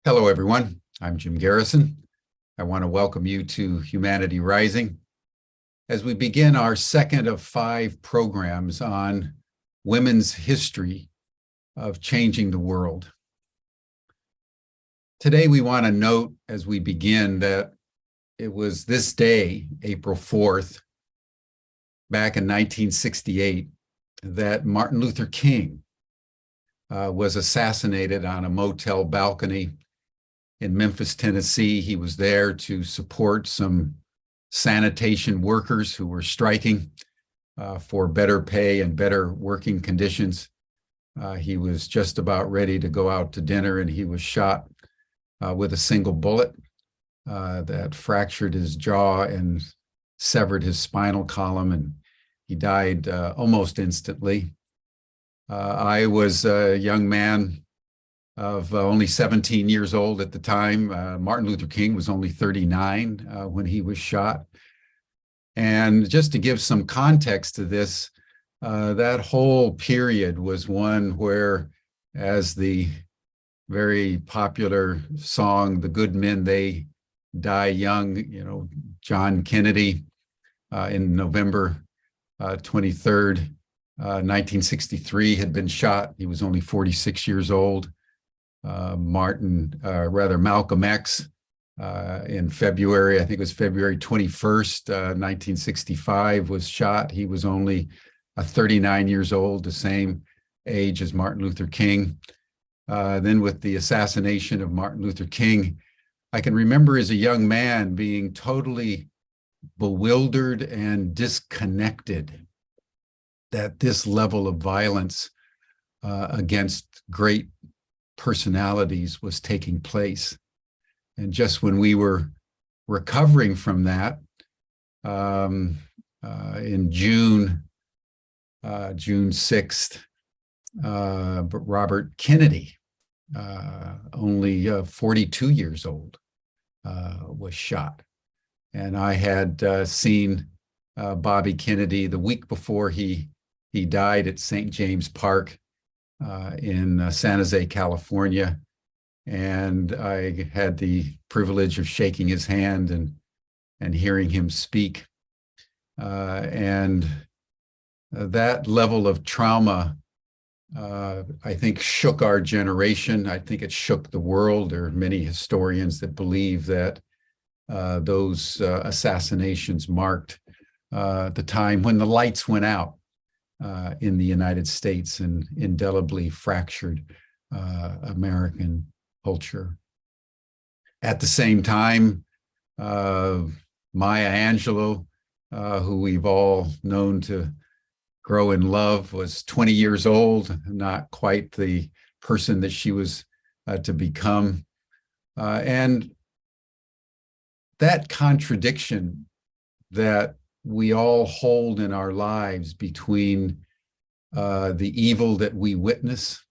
Hello, everyone. I'm Jim Garrison. I want to welcome you to Humanity Rising as we begin our second of 5 programs on women's history of changing the world. Today, we want to note as we begin that it was this day, April 4th, back in 1968, that Martin Luther King was assassinated on a motel balcony in Memphis, Tennessee. He was there to support some sanitation workers who were striking for better pay and better working conditions. He was just about ready to go out to dinner, and he was shot with a single bullet that fractured his jaw and severed his spinal column, and he died almost instantly. I was a young man of only 17 years old at the time. Martin Luther King was only 39 when he was shot. And just to give some context to this, that whole period was one where, as the very popular song, "The Good Men, They Die Young," John Kennedy in November 23rd, 1963 had been shot. He was only 46 years old. Malcolm X in February, I think it was February 21st, 1965, was shot. He was only 39 years old, the same age as Martin Luther King. Then with the assassination of Martin Luther King, I can remember as a young man being totally bewildered and disconnected that this level of violence against great personalities was taking place. And just when we were recovering from that, in June 6th, Robert Kennedy, only 42 years old, was shot. And I had seen Bobby Kennedy the week before he died at St. James Park in San Jose, California. And I had the privilege of shaking his hand and hearing him speak. And that level of trauma, I think, shook our generation. I think it shook the world. There are many historians that believe that those assassinations marked the time when the lights went out in the United States and indelibly fractured American culture. At the same time, Maya Angelou, who we've all known to grow in love, was 20 years old, not quite the person that she was to become. And that contradiction that we all hold in our lives between the evil that we witness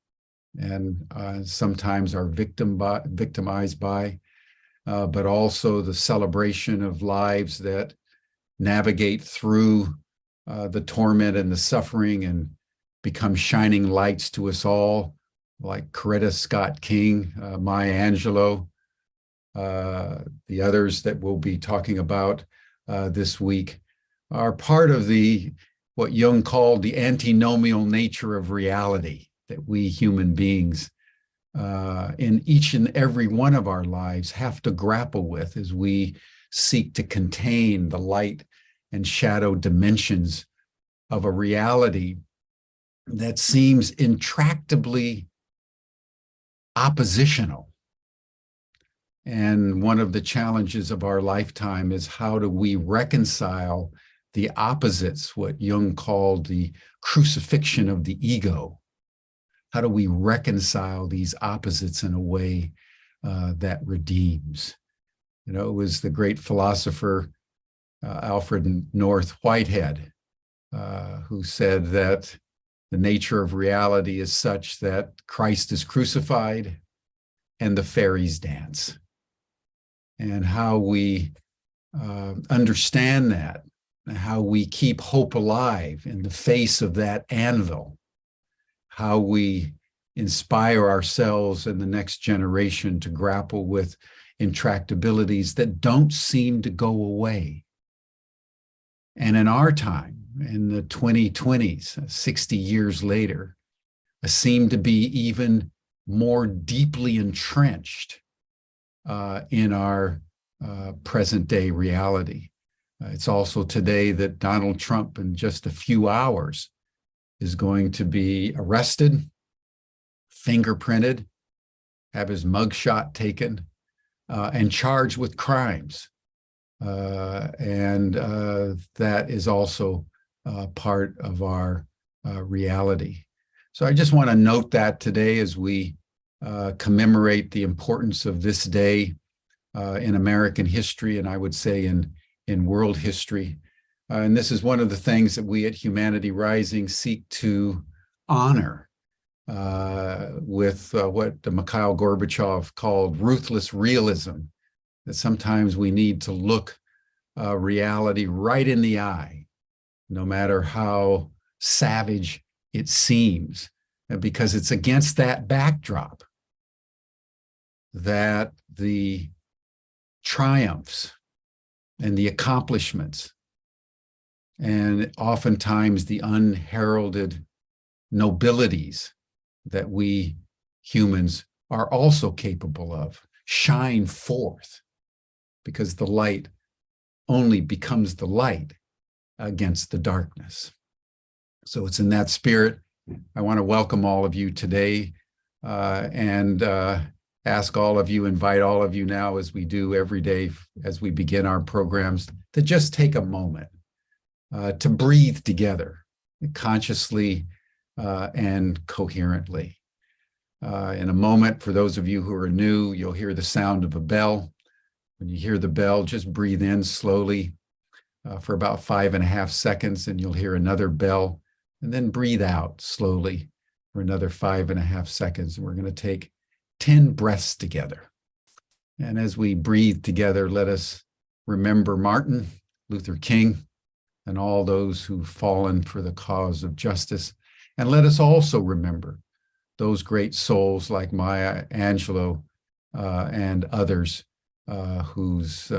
and sometimes are victimized by, but also the celebration of lives that navigate through the torment and the suffering and become shining lights to us all, like Coretta Scott King, Maya Angelou, the others that we'll be talking about this week, are part of what Jung called the antinomial nature of reality that we human beings in each and every one of our lives have to grapple with as we seek to contain the light and shadow dimensions of a reality that seems intractably oppositional. And one of the challenges of our lifetime is, how do we reconcile the opposites, what Jung called the crucifixion of the ego? How do we reconcile these opposites in a way that redeems? It was the great philosopher Alfred North Whitehead who said that the nature of reality is such that Christ is crucified and the fairies dance. And how we understand that, how we keep hope alive in the face of that anvil, how we inspire ourselves and the next generation to grapple with intractabilities that don't seem to go away. And in our time, in the 2020s, 60 years later, seem to be even more deeply entrenched in our present day reality. It's also today that Donald Trump, in just a few hours, is going to be arrested, fingerprinted, have his mugshot taken, and charged with crimes. And that is also part of our reality. So I just want to note that today as we commemorate the importance of this day in American history, and I would say in world history. And this is one of the things that we at Humanity Rising seek to honor with what Mikhail Gorbachev called ruthless realism, that sometimes we need to look reality right in the eye, no matter how savage it seems, because it's against that backdrop that the triumphs and the accomplishments and oftentimes the unheralded nobilities that we humans are also capable of shine forth, because the light only becomes the light against the darkness. So it's in that spirit I want to welcome all of you today and ask all of you, invite all of you now, as we do every day as we begin our programs, to just take a moment to breathe together consciously and coherently. In a moment, for those of you who are new, you'll hear the sound of a bell. When you hear the bell, just breathe in slowly for about 5.5 seconds, and you'll hear another bell, and then breathe out slowly for another 5.5 seconds. And we're going to take 10 breaths together. And as we breathe together, let us remember Martin Luther King and all those who've fallen for the cause of justice. And let us also remember those great souls like Maya Angelou and others whose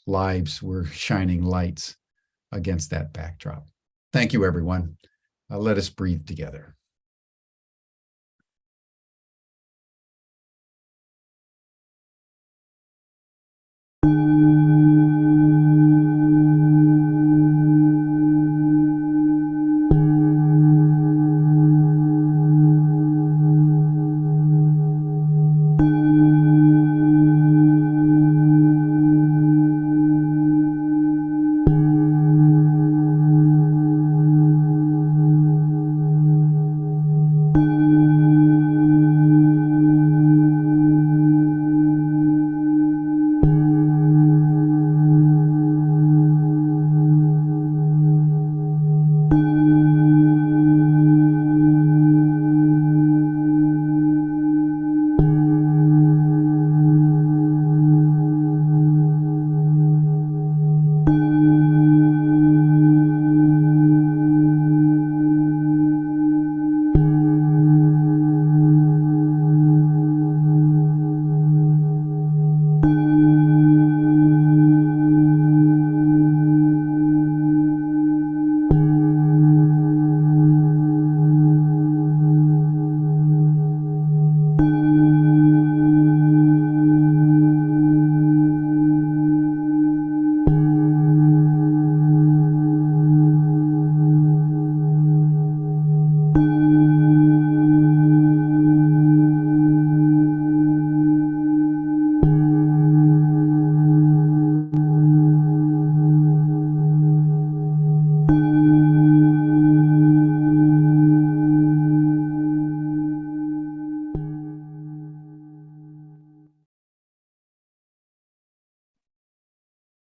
lives were shining lights against that backdrop. Thank you, everyone. Let us breathe together.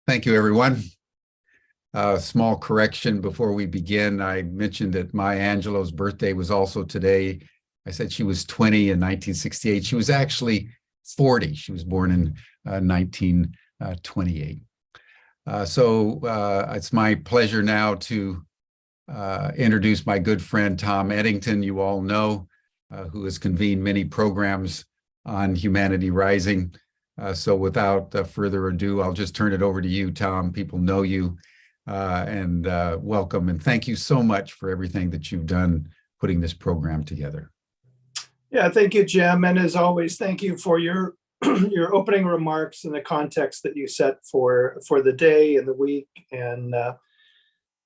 Thank you, everyone. Small correction before we begin. I mentioned that Maya Angelou's birthday was also today. I said she was 20 in 1968. She was actually 40. She was born in 1928. So it's my pleasure now to introduce my good friend, Tom Eddington. You all know who has convened many programs on Humanity Rising. So without further ado, I'll just turn it over to you, Tom. People know you, and welcome. And thank you so much for everything that you've done putting this program together. Yeah, thank you, Jim. And as always, thank you for your your opening remarks and the context that you set for the day and the week, and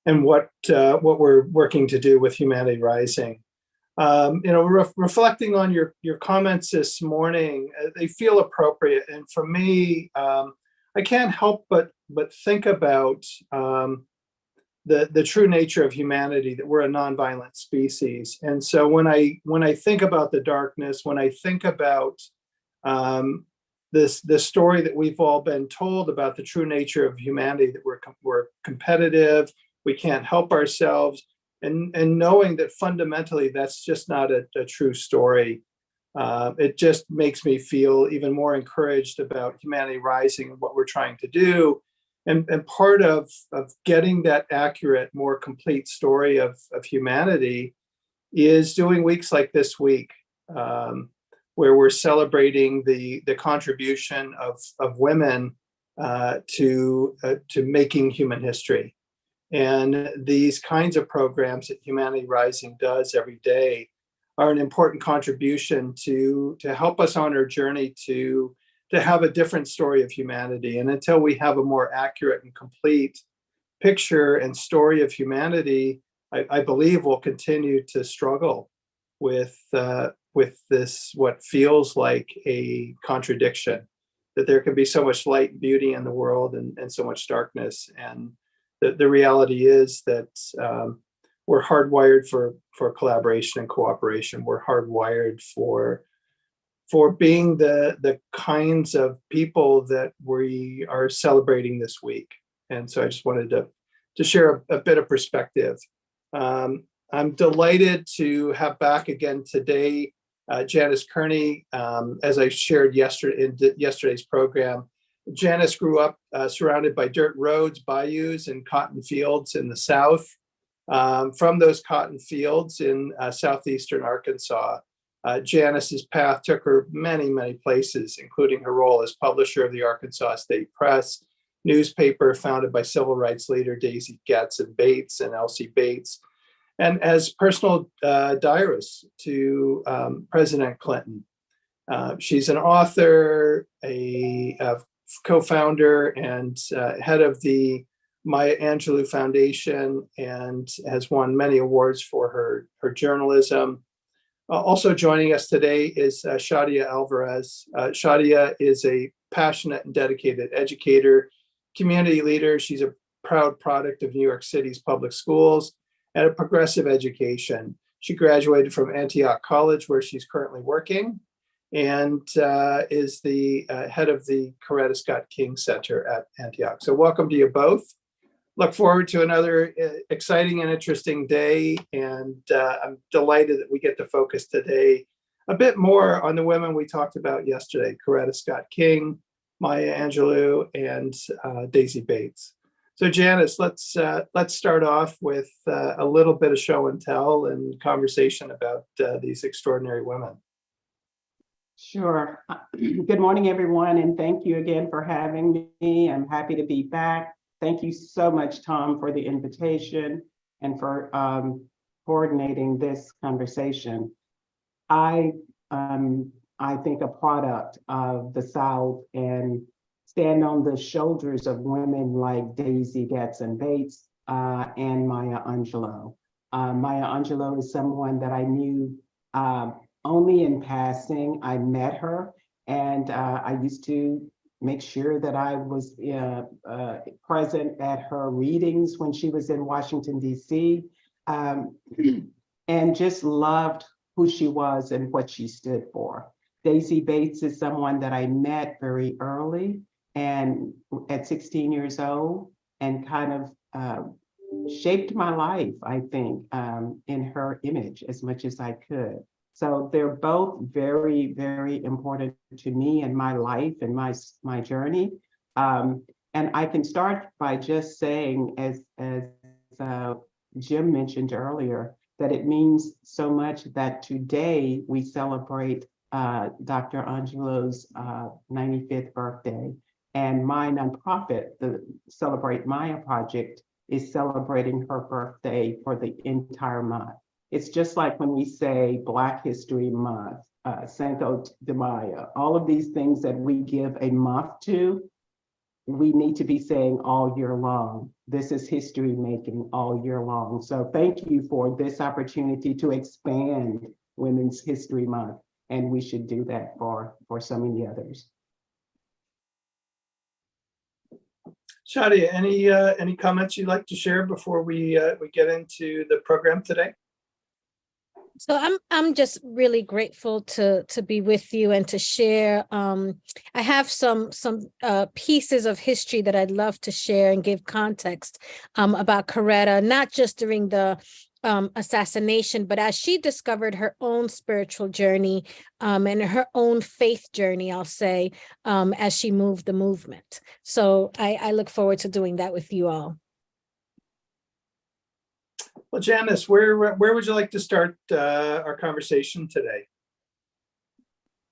what we're working to do with Humanity Rising. Reflecting on your comments this morning, they feel appropriate. And for me, I can't help but think about the true nature of humanity, that we're a nonviolent species. And so when I think about the darkness, when I think about this story that we've all been told about the true nature of humanity, that we're competitive, we can't help ourselves, and knowing that fundamentally that's just not a true story, it just makes me feel even more encouraged about Humanity Rising and what we're trying to do. And part of getting that accurate, more complete story of humanity is doing weeks like this week, where we're celebrating the contribution of women to making human history. And these kinds of programs that Humanity Rising does every day are an important contribution to help us on our journey to have a different story of humanity. And until we have a more accurate and complete picture and story of humanity, I believe we'll continue to struggle with this, what feels like a contradiction, that there can be so much light and beauty in the world and so much darkness. And the reality is that we're hardwired for collaboration and cooperation. We're hardwired for being the kinds of people that we are celebrating this week. And so I just wanted to share a bit of perspective. I'm delighted to have back again today Janice Kearney. As I shared in yesterday's program, Janice grew up surrounded by dirt roads, bayous, and cotton fields in the South. From those cotton fields in southeastern Arkansas, Janice's path took her many, many places, including her role as publisher of the Arkansas State Press, newspaper founded by civil rights leader Daisy Getz and Bates and Elsie Bates, and as personal diarist to President Clinton. She's an author, a co-founder and head of the Maya Angelou Foundation, and has won many awards for her journalism. Also joining us today is Shadia Alvarez. Shadia is a passionate and dedicated educator, community leader. She's a proud product of New York City's public schools and a progressive education. She graduated from Antioch College, where she's currently working, and is the head of the Coretta Scott King Center at Antioch. So welcome to you both. Look forward to another exciting and interesting day. And I'm delighted that we get to focus today a bit more on the women we talked about yesterday, Coretta Scott King, Maya Angelou, and Daisy Bates. So Janice, let's start off with a little bit of show and tell and conversation about these extraordinary women. Sure. Good morning, everyone, and thank you again for having me. I'm happy to be back. Thank you so much, Tom, for the invitation and for coordinating this conversation. I think a product of the South and stand on the shoulders of women like Daisy Getz and Bates and Maya Angelou. Maya Angelou is someone that I knew only in passing. I met her, and I used to make sure that I was present at her readings when she was in Washington, D.C., and just loved who she was and what she stood for. Daisy Bates is someone that I met very early and at 16 years old, and kind of shaped my life, I think, in her image as much as I could. So they're both very, very important to me and my life and my journey. And I can start by just saying, as Jim mentioned earlier, that it means so much that today we celebrate Dr. Angelou's 95th birthday. And my nonprofit, the Celebrate Maya Project, is celebrating her birthday for the entire month. It's just like when we say Black History Month, Cinco de Mayo, all of these things that we give a month to, we need to be saying all year long. This is history making all year long. So thank you for this opportunity to expand Women's History Month. And we should do that for so many others. Shadia, any comments you'd like to share before we get into the program today? So I'm just really grateful to be with you and to share. I have some pieces of history that I'd love to share and give context about Coretta, not just during the assassination, but as she discovered her own spiritual journey and her own faith journey, I'll say, as she moved the movement. So I look forward to doing that with you all. Well, Janice, where would you like to start our conversation today?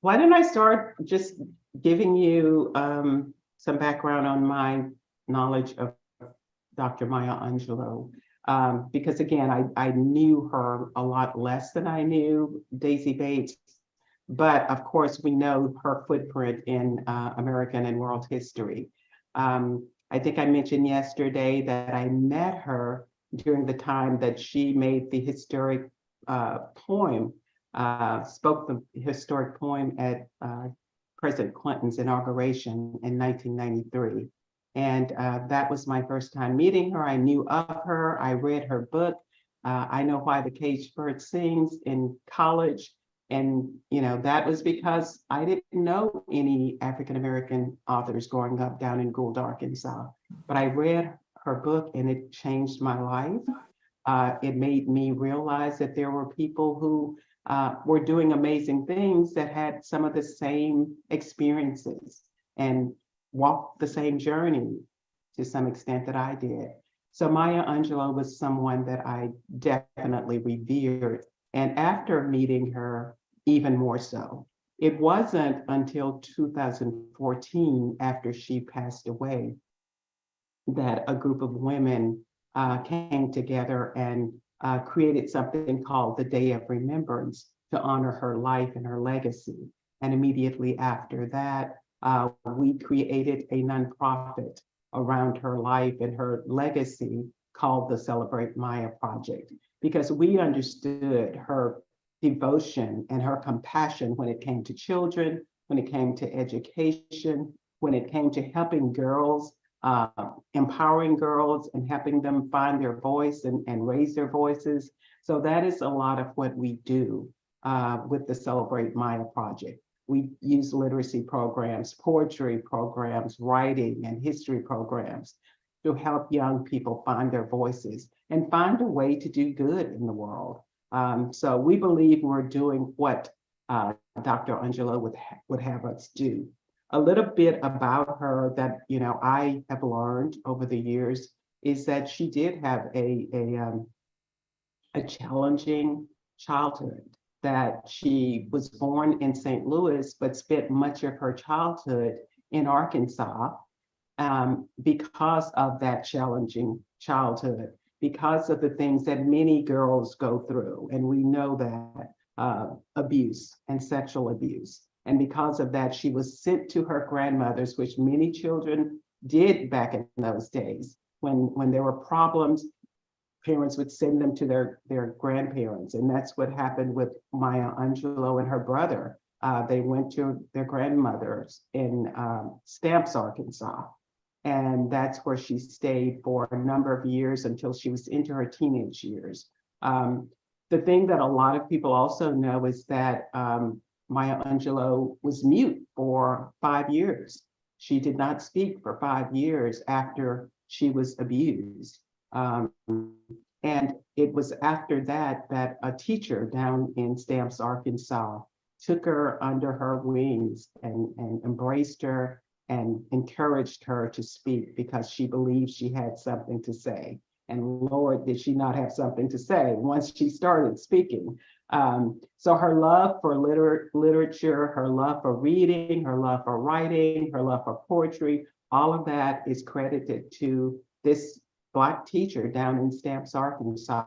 Why don't I start just giving you some background on my knowledge of Dr. Maya Angelou. Because again, I knew her a lot less than I knew Daisy Bates, but of course we know her footprint in American and world history. I think I mentioned yesterday that I met her during the time that she made the historic poem, spoke the historic poem at President Clinton's inauguration in 1993. And that was my first time meeting her. I knew of her, I read her book. I Know Why the Caged Bird Sings in college. And that was because I didn't know any African-American authors growing up down in Gould, Arkansas. But I read her book and it changed my life. It made me realize that there were people who were doing amazing things that had some of the same experiences and walked the same journey to some extent that I did. So Maya Angelou was someone that I definitely revered. And after meeting her, even more so. It wasn't until 2014, after she passed away, that a group of women came together and created something called the Day of Remembrance to honor her life and her legacy. And immediately after that, we created a nonprofit around her life and her legacy called the Celebrate Maya Project, because we understood her devotion and her compassion when it came to children, when it came to education, when it came to helping girls, empowering girls and helping them find their voice and raise their voices. So that is a lot of what we do with the Celebrate Maya Project. We use literacy programs, poetry programs, writing and history programs to help young people find their voices and find a way to do good in the world. So we believe we're doing what Dr. Angelou would have us do. A little bit about her that I have learned over the years is that she did have a challenging childhood. That she was born in St. Louis, but spent much of her childhood in Arkansas because of that challenging childhood, because of the things that many girls go through. And we know that abuse and sexual abuse. And because of that, she was sent to her grandmother's, which many children did back in those days. When there were problems, parents would send them to their grandparents. And that's what happened with Maya Angelou and her brother. They went to their grandmother's in Stamps, Arkansas. And that's where she stayed for a number of years until she was into her teenage years. The thing that a lot of people also know is that Maya Angelou was mute for 5 years. She did not speak for 5 years after she was abused. And it was after that that a teacher down in Stamps, Arkansas, took her under her wings and embraced her and encouraged her to speak because she believed she had something to say. And Lord, did she not have something to say once she started speaking. So her love for literature, her love for reading, her love for writing, her love for poetry, all of that is credited to this Black teacher down in Stamps, Arkansas,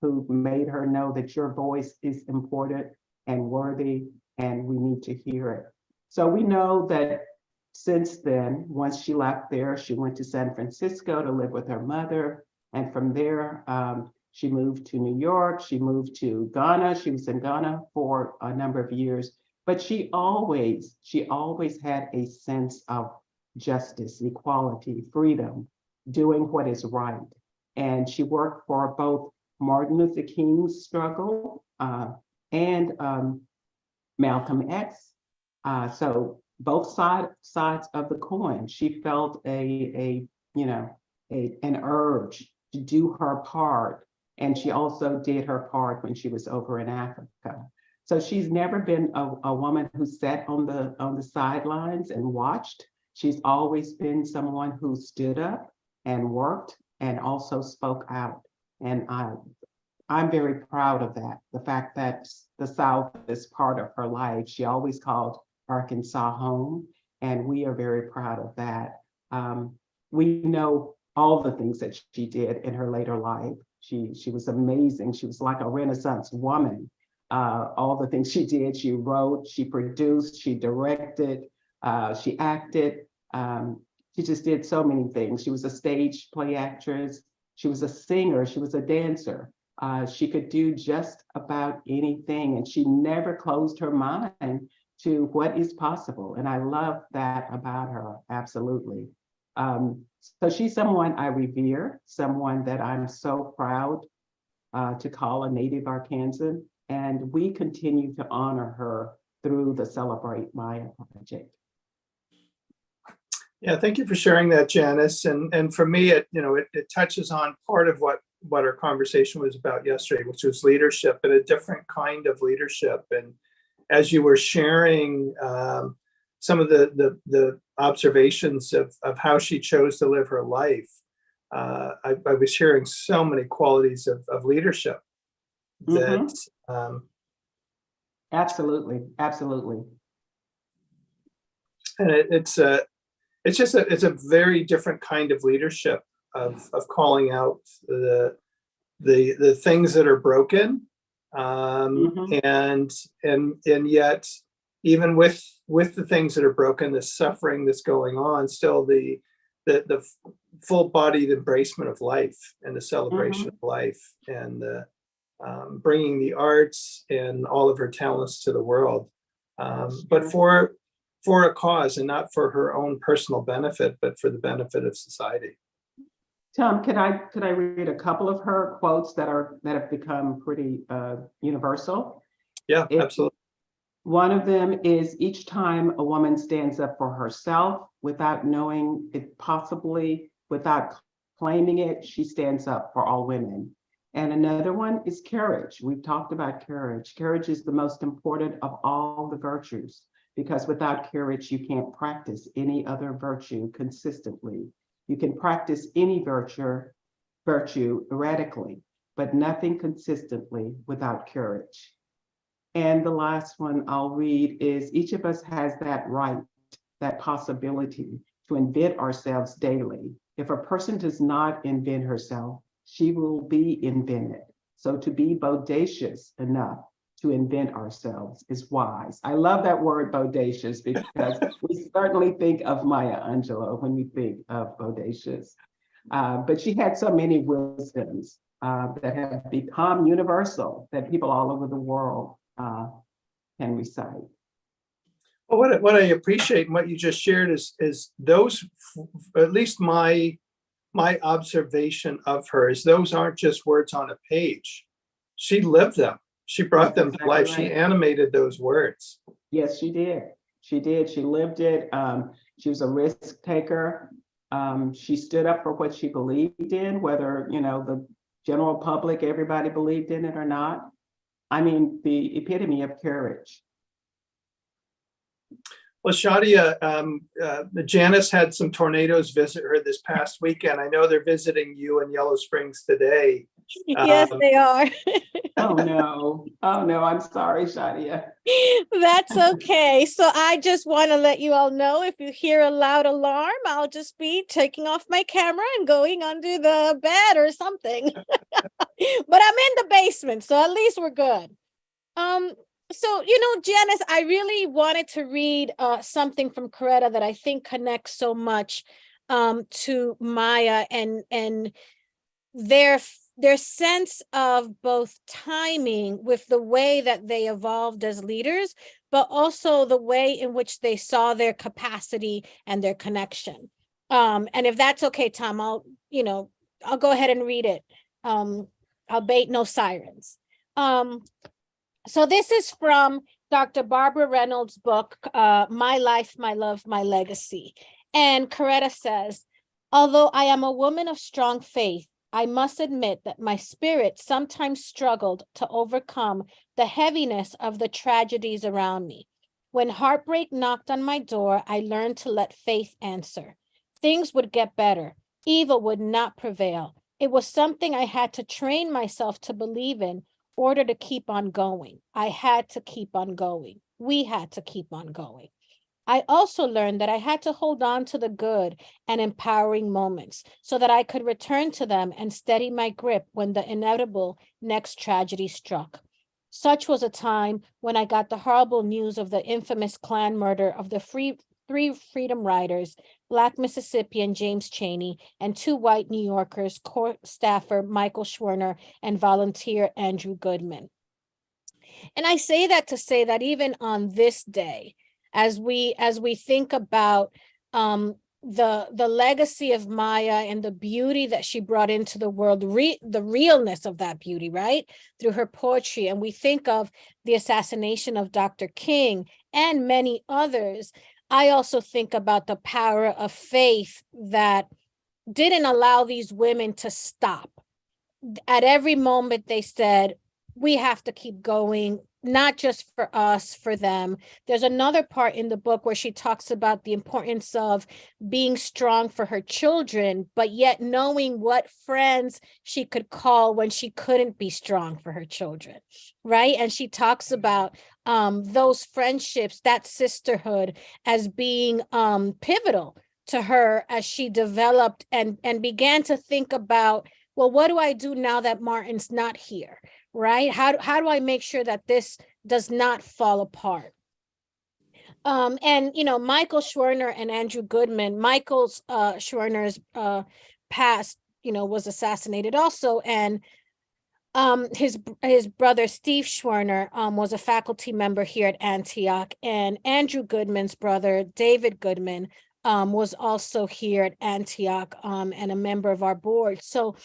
who made her know that your voice is important and worthy, and we need to hear it. So we know that since then, once she left there, she went to San Francisco to live with her mother. And from there, she moved to New York. She moved to Ghana. She was in Ghana for a number of years. But she always had a sense of justice, equality, freedom, doing what is right. And she worked for both Martin Luther King's struggle and Malcolm X. So both sides of the coin. She felt an urge to do her part, and she also did her part when she was over in Africa. So she's never been a woman who sat on the sidelines and watched. She's always been someone who stood up and worked and also spoke out. And I'm very proud of that. The fact that the South is part of her life. She always called Arkansas home, and we are very proud of that. We know all the things that she did in her later life. She was amazing. She was like a Renaissance woman. All the things she did, she wrote, she produced, she directed, she acted. She just did so many things. She was a stage play actress. She was a singer. She was a dancer. She could do just about anything, and she never closed her mind to what is possible. And I love that about her, absolutely. So she's someone I revere, someone that I'm so proud to call a native Arkansan. And we continue to honor her through the Celebrate Maya project. Yeah, thank you for sharing that, Janice. And for me, it touches on part of what our conversation was about yesterday, which was leadership, and a different kind of leadership. And as you were sharing some of the observations of how she chose to live her life, I was hearing so many qualities of leadership that. Absolutely. And it's a very different kind of leadership of calling out the things that are broken, and yet even with the things that are broken, the suffering that's going on, still the full-bodied embracement of life and the celebration of life, and the bringing the arts and all of her talents to the world, but for a cause, and not for her own personal benefit, but for the benefit of society. Tom, could I read a couple of her quotes that have become pretty universal? Yeah, absolutely. One of them is, each time a woman stands up for herself without knowing it, possibly without claiming it, she stands up for all women. And another one is courage. We've talked about courage. Courage is the most important of all the virtues, because without courage, you can't practice any other virtue consistently. You can practice any virtue erratically, but nothing consistently without courage. And the last one I'll read is, each of us has that right, that possibility to invent ourselves daily. If a person does not invent herself, she will be invented. So to be bodacious enough to invent ourselves is wise. I love that word bodacious, because we certainly think of Maya Angelou when we think of bodacious. But she had so many wisdoms that have become universal, that people all over the world can recite. Well, what I appreciate and what you just shared is those, at least my observation of her is, those aren't just words on a page. She lived them. She brought them to life. Right. She animated those words. Yes, she did. She did. She lived it. She was a risk taker. She stood up for what she believed in, whether the general public, everybody believed in it or not. I mean, the epitome of courage. Well, Shadia, Janice had some tornadoes visit her this past weekend. I know they're visiting you in Yellow Springs today. Yes, they are. Oh, no. Oh, no. I'm sorry, Shadia. That's okay. So I just want to let you all know, if you hear a loud alarm, I'll just be taking off my camera and going under the bed or something. But I'm in the basement, so at least we're good. So, Janice, I really wanted to read something from Coretta that I think connects so much to Maya and their sense of both timing with the way that they evolved as leaders, but also the way in which they saw their capacity and their connection. And if that's okay, Tom, I'll go ahead and read it. Albeit no sirens. So this is from Dr. Barbara Reynolds' book, My Life, My Love, My Legacy. And Coretta says, although I am a woman of strong faith, I must admit that my spirit sometimes struggled to overcome the heaviness of the tragedies around me. When heartbreak knocked on my door, I learned to let faith answer. Things would get better. Evil would not prevail. It was something I had to train myself to believe in order to keep on going. I had to keep on going. We had to keep on going. I also learned that I had to hold on to the good and empowering moments so that I could return to them and steady my grip when the inevitable next tragedy struck. Such was a time when I got the horrible news of the infamous Klan murder of the three Freedom Riders, Black Mississippian James Chaney, and two white New Yorkers, court staffer Michael Schwerner and volunteer Andrew Goodman. And I say that to say that even on this day, as we think about the legacy of Maya and the beauty that she brought into the world, the realness of that beauty, right, through her poetry, and we think of the assassination of Dr. King and many others, I also think about the power of faith that didn't allow these women to stop. At every moment, they said, we have to keep going, not just for us, for them. There's another part in the book where she talks about the importance of being strong for her children, but yet knowing what friends she could call when she couldn't be strong for her children, right? And she talks about those friendships, that sisterhood, as being pivotal to her as she developed and began to think about, well, what do I do now that Martin's not here? Right? How do I make sure that this does not fall apart? And Michael Schwerner and Andrew Goodman, Michael's Schwerner's past, was assassinated also, and his brother Steve Schwerner was a faculty member here at Antioch, and Andrew Goodman's brother David Goodman was also here at Antioch and a member of our board. So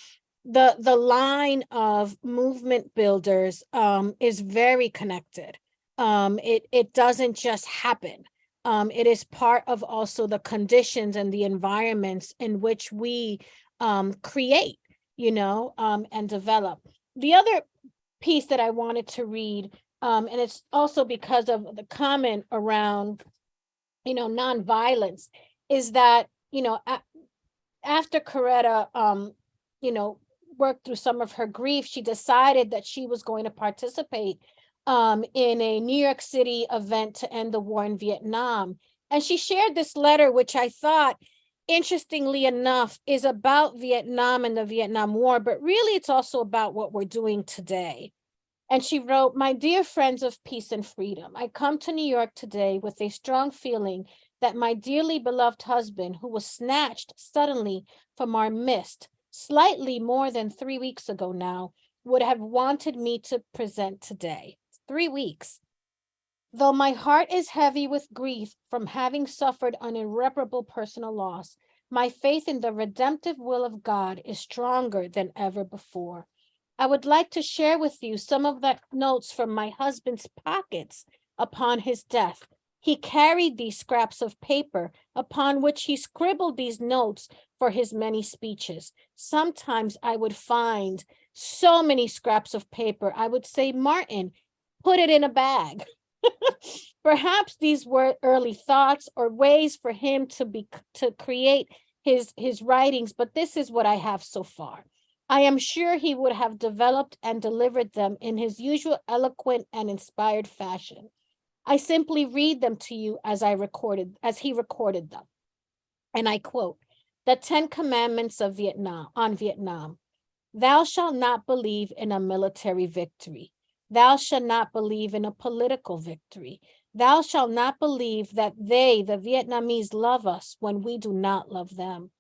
the line of movement builders is very connected. It doesn't just happen. It is part of also the conditions and the environments in which we create, and develop. The other piece that I wanted to read, and it's also because of the comment around, nonviolence, is that, after Coretta, worked through some of her grief, she decided that she was going to participate in a New York City event to end the war in Vietnam. And she shared this letter, which I thought, interestingly enough, is about Vietnam and the Vietnam War, but really it's also about what we're doing today. And she wrote, "My dear friends of peace and freedom, I come to New York today with a strong feeling that my dearly beloved husband, who was snatched suddenly from our midst, slightly more than 3 weeks ago now, would have wanted me to present today. 3 weeks. Though my heart is heavy with grief from having suffered an irreparable personal loss, my faith in the redemptive will of God is stronger than ever before. I would like to share with you some of the notes from my husband's pockets upon his death. He carried these scraps of paper upon which he scribbled these notes for his many speeches. Sometimes I would find so many scraps of paper, I would say, Martin, put it in a bag. Perhaps these were early thoughts or ways for him to create his writings, but this is what I have so far. I am sure he would have developed and delivered them in his usual eloquent and inspired fashion. I simply read them to you as he recorded them. And I quote, the 10 Commandments of Vietnam on Vietnam. Thou shalt not believe in a military victory. Thou shalt not believe in a political victory. Thou shalt not believe that they, the Vietnamese, love us when we do not love them.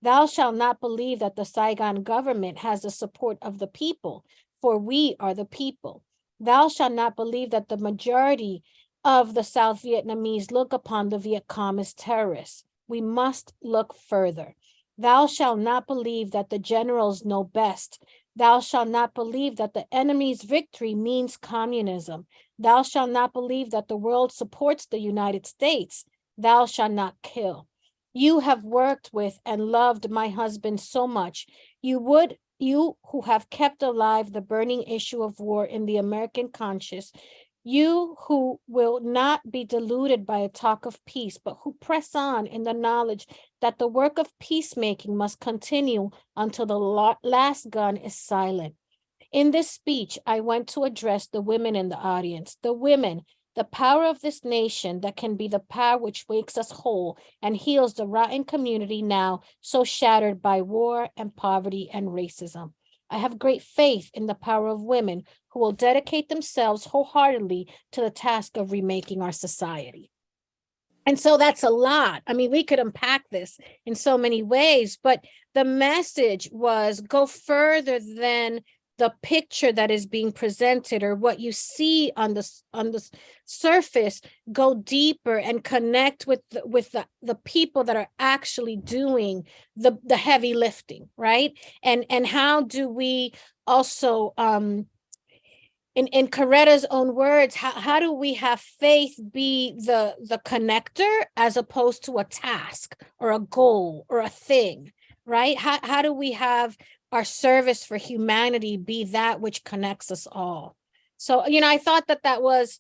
Thou shalt not believe that the Saigon government has the support of the people, for we are the people. Thou shalt not believe that the majority of the South Vietnamese look upon the Viet Cong as terrorists. We must look further. Thou shalt not believe that the generals know best. Thou shalt not believe that the enemy's victory means communism. Thou shalt not believe that the world supports the United States. Thou shalt not kill. You have worked with and loved my husband so much. You who have kept alive the burning issue of war in the American conscience, you who will not be deluded by a talk of peace, but who press on in the knowledge that the work of peacemaking must continue until the last gun is silent. In this speech, I want to address the women in the audience, the women, the power of this nation that can be the power which makes us whole and heals the rotten community now so shattered by war and poverty and racism. I have great faith in the power of women who will dedicate themselves wholeheartedly to the task of remaking our society. And so that's a lot. I mean, we could unpack this in so many ways, but the message was go further than the picture that is being presented or what you see on the surface. Go deeper and connect with the people that are actually doing the heavy lifting, right? And how do we also in Coretta's own words, how do we have faith be the connector as opposed to a task or a goal or a thing, right? How do we have our service for humanity be that which connects us all? So, I thought that was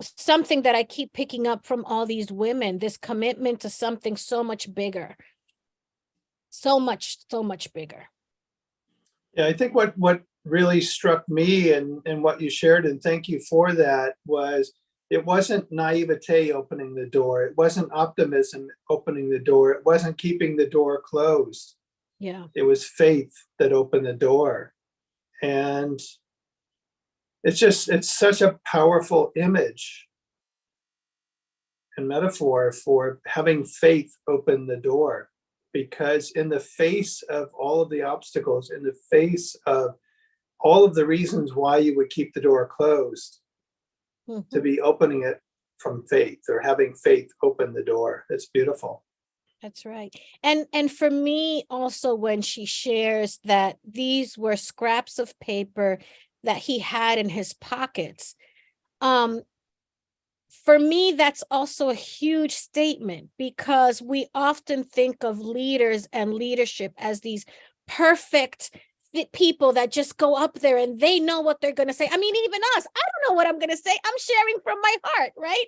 something that I keep picking up from all these women, this commitment to something so much bigger, so much bigger. Yeah, I think what really struck me and what you shared, and thank you for that, was it wasn't naivete opening the door. It wasn't optimism opening the door. It wasn't keeping the door closed. Yeah. It was faith that opened the door. And it's such a powerful image and metaphor for having faith open the door, because in the face of all of the obstacles, in the face of all of the reasons why you would keep the door closed, to be opening it from faith or having faith open the door. It's beautiful. That's right. And for me also, when she shares that these were scraps of paper that he had in his pockets, for me, that's also a huge statement, because we often think of leaders and leadership as these perfect people that just go up there and they know what they're going to say. I mean, even us, I don't know what I'm going to say. I'm sharing from my heart, right?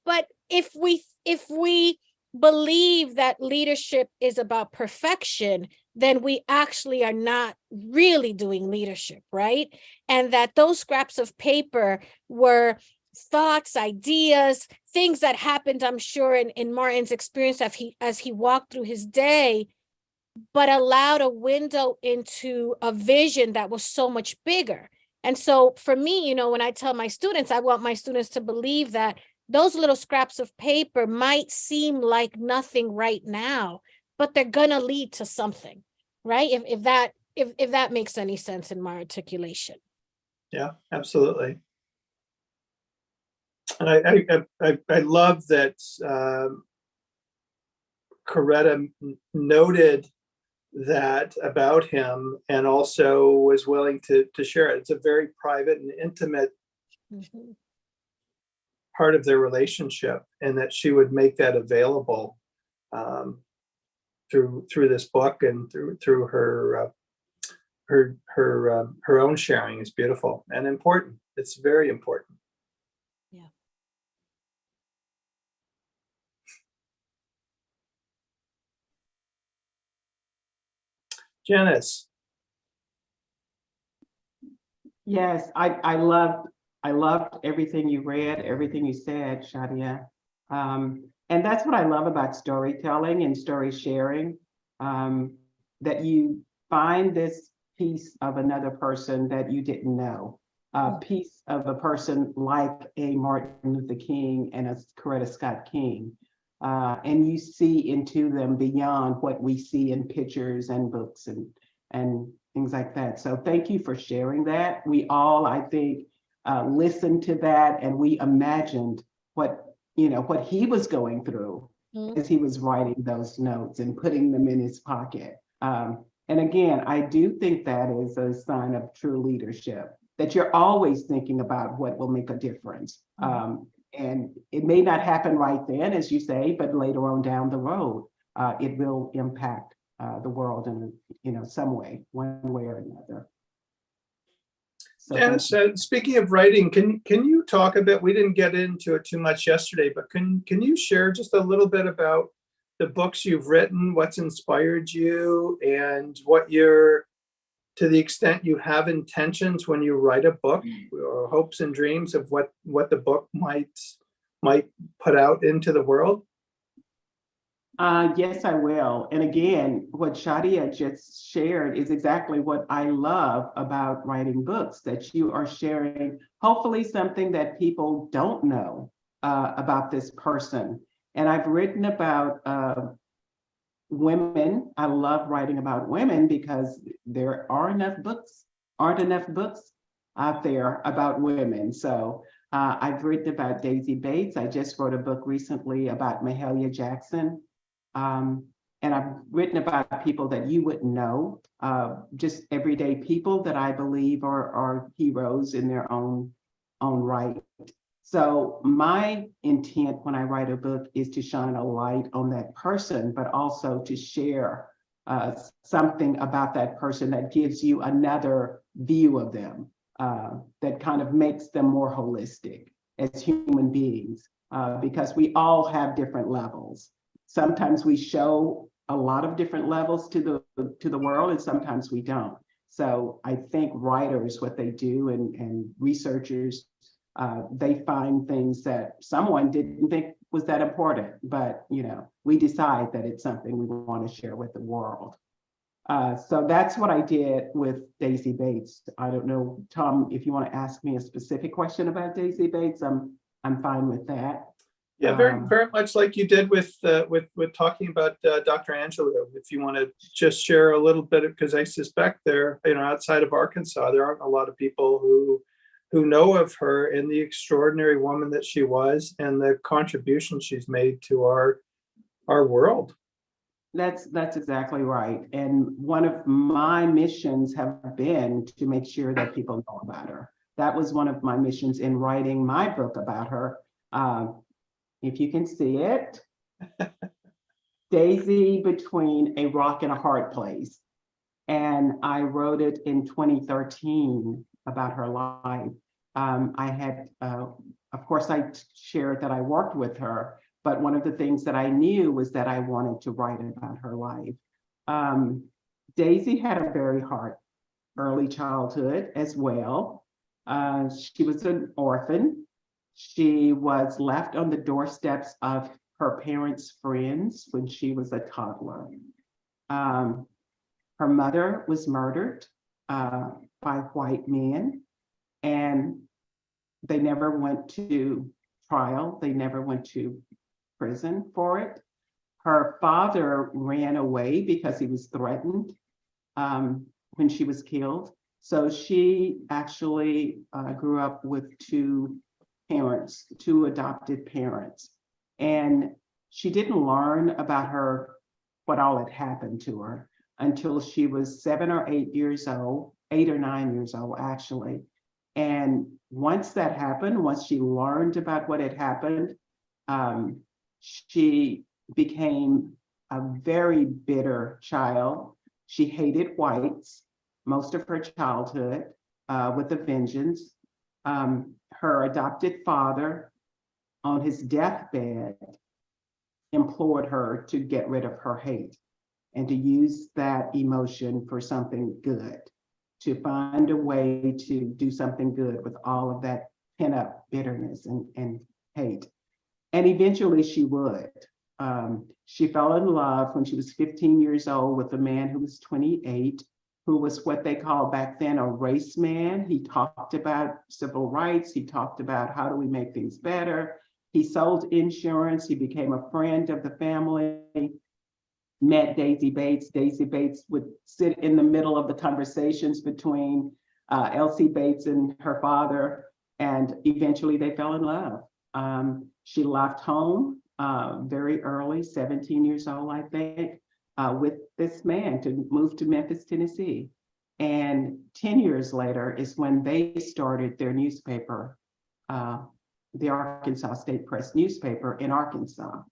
But if we believe that leadership is about perfection, then we actually are not really doing leadership, right? And that those scraps of paper were thoughts, ideas, things that happened, I'm sure, in Martin's experience as he walked through his day, but allowed a window into a vision that was so much bigger. And so for me, when I tell my students, I want my students to believe that those little scraps of paper might seem like nothing right now, but they're gonna lead to something, right? If that makes any sense in my articulation. Yeah, absolutely. And I love that Coretta noted that about him, and also was willing to share it. It's a very private and intimate part of their relationship, and that she would make that available through this book and through her own sharing is beautiful and important. It's very important. Yeah. Janice. Yes, I loved everything you read, everything you said, Shadia. And that's what I love about storytelling and story sharing, that you find this piece of another person that you didn't know, a piece of a person like a Martin Luther King and a Coretta Scott King. And you see into them beyond what we see in pictures and books and things like that. So thank you for sharing that. We all, I think, listened to that, and we imagined what he was going through as he was writing those notes and putting them in his pocket. And again, I do think that is a sign of true leadership, that you're always thinking about what will make a difference. And it may not happen right then, as you say, but later on down the road, it will impact the world in some way, one way or another. So Janice, speaking of writing, can you talk a bit? We didn't get into it too much yesterday, but can you share just a little bit about the books you've written, what's inspired you, and what you're, to the extent you have intentions when you write a book, or hopes and dreams of what the book might put out into the world? Yes, I will. And again, what Shadia just shared is exactly what I love about writing books, that you are sharing hopefully something that people don't know about this person. And I've written about women. I love writing about women because there aren't enough books out there about women. So I've written about Daisy Bates. I just wrote a book recently about Mahalia Jackson. And I've written about people that you wouldn't know, just everyday people that I believe are heroes in their own right. So my intent when I write a book is to shine a light on that person, but also to share something about that person that gives you another view of them, that kind of makes them more holistic as human beings, because we all have different levels. Sometimes we show a lot of different levels to the world, and sometimes we don't. So I think writers, what they do, and researchers, they find things that someone didn't think was that important, but we decide that it's something we want to share with the world. So that's what I did with Daisy Bates. I don't know, Tom, if you want to ask me a specific question about Daisy Bates, I'm fine with that. Yeah, very much like you did with talking about Dr. Angelou. If you want to just share a little bit, because I suspect there, outside of Arkansas, there aren't a lot of people who know of her and the extraordinary woman that she was and the contribution she's made to our world. That's exactly right. And one of my missions have been to make sure that people know about her. That was one of my missions in writing my book about her. If you can see it, Daisy Between a Rock and a Hard Place. And I wrote it in 2013 about her life. I had, of course, I shared that I worked with her, but one of the things that I knew was that I wanted to write about her life. Daisy had a very hard early childhood as well. She was an orphan. She was left on the doorsteps of her parents' friends when she was a toddler. Her mother was murdered by white men, and they never went to trial. They never went to prison for it. Her father ran away because he was threatened when she was killed. So she actually grew up with two adopted parents. And she didn't learn about what all had happened to her until she was 7 or 8 years old, 8 or 9 years old, actually. And once that happened, once she learned about what had happened, she became a very bitter child. She hated whites most of her childhood with a vengeance. Her adopted father, on his deathbed, implored her to get rid of her hate. and to use that emotion for something good, to find a way to do something good with all of that pent-up bitterness and hate. And eventually she would. She fell in love when she was 15 years old with a man who was 28, who was what they called back then a race man. He talked about civil rights. He talked about how do we make things better. He sold insurance. He became a friend of the family, met Daisy Bates. Daisy Bates would sit in the middle of the conversations between Elsie Bates and her father, and eventually they fell in love. She left home very early, 17 years old, I think, with this man to move to Memphis, Tennessee. And 10 years later is when they started their newspaper, the Arkansas State Press newspaper in Arkansas.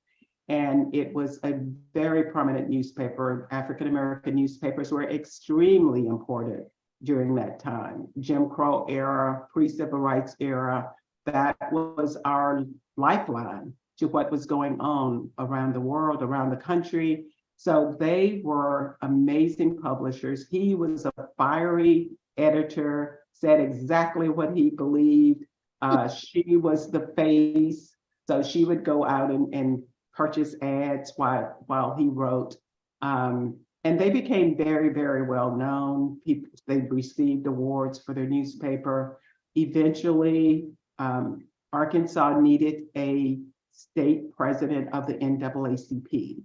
And it was a very prominent newspaper. African-American newspapers were extremely important during that time. Jim Crow era, pre-civil rights era, that was our lifeline to what was going on around the world, around the country. So they were amazing publishers. He was a fiery editor, said exactly what he believed. She was the face. So she would go out and purchase ads while he wrote. And they became very, very well known. They received awards for their newspaper. Eventually, Arkansas needed a state president of the NAACP.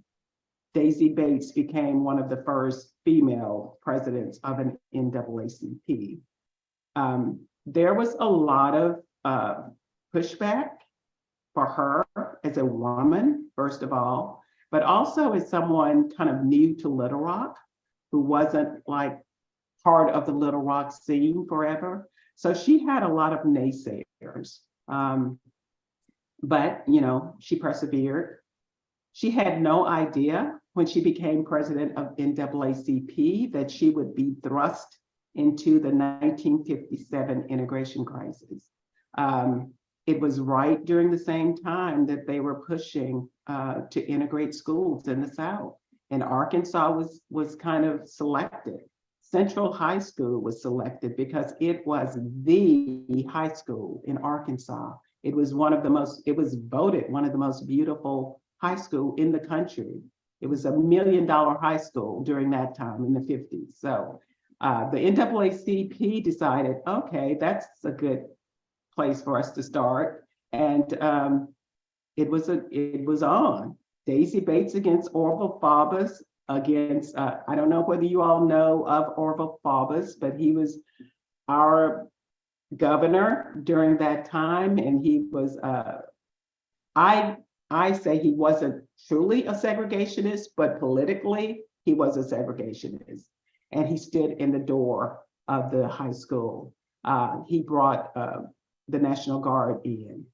Daisy Bates became one of the first female presidents of an NAACP. There was a lot of pushback for her as a woman, first of all, but also as someone kind of new to Little Rock, who wasn't like part of the Little Rock scene forever. So she had a lot of naysayers. But, you know, she persevered. She had no idea when she became president of NAACP that she would be thrust into the 1957 integration crisis. It was right during the same time that they were pushing to integrate schools in the South. And Arkansas was kind of selected. Central High School was selected because it was the high school in Arkansas. It was it was voted one of the most beautiful high school in the country. It was $1 million high school during that time in the 50s. So the NAACP decided, okay, that's a good place for us to start. And it was on. Daisy Bates against Orville Faubus, against, I don't know whether you all know of Orville Faubus, but he was our governor during that time. And he was, I say he wasn't truly a segregationist, but politically he was a segregationist. And he stood in the door of the high school. He brought the National Guard in,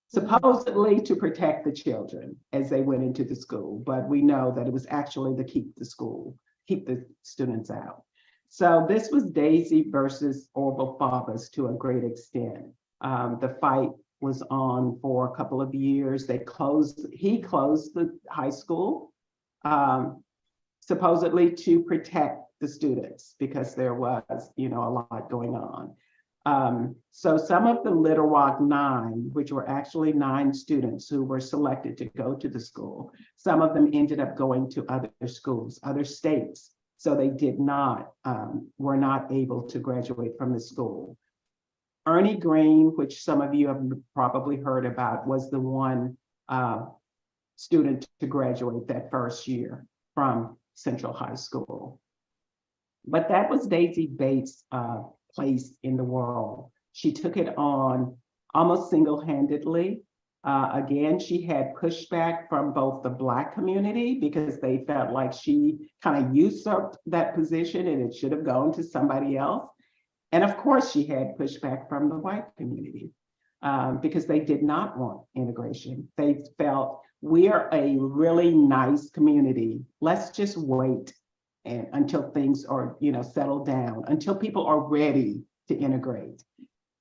supposedly to protect the children as they went into the school. But we know that it was actually to keep the students out. So this was Daisy versus Orville Faubus to a great extent. The fight was on for a couple of years. He closed the high school, supposedly to protect the students because there was, a lot going on. So some of the Little Rock 9, which were actually 9 students who were selected to go to the school, some of them ended up going to other schools, other states. So they were not able to graduate from the school. Ernie Green, which some of you have probably heard about, was the one student to graduate that first year from Central High School. But that was Daisy Bates' place in the world. She took it on almost single-handedly. Again, she had pushback from both the Black community because they felt like she kind of usurped that position and it should have gone to somebody else. And of course, she had pushback from the white community because they did not want integration. They felt, we are a really nice community. Let's just wait until things are, settled down, until people are ready to integrate.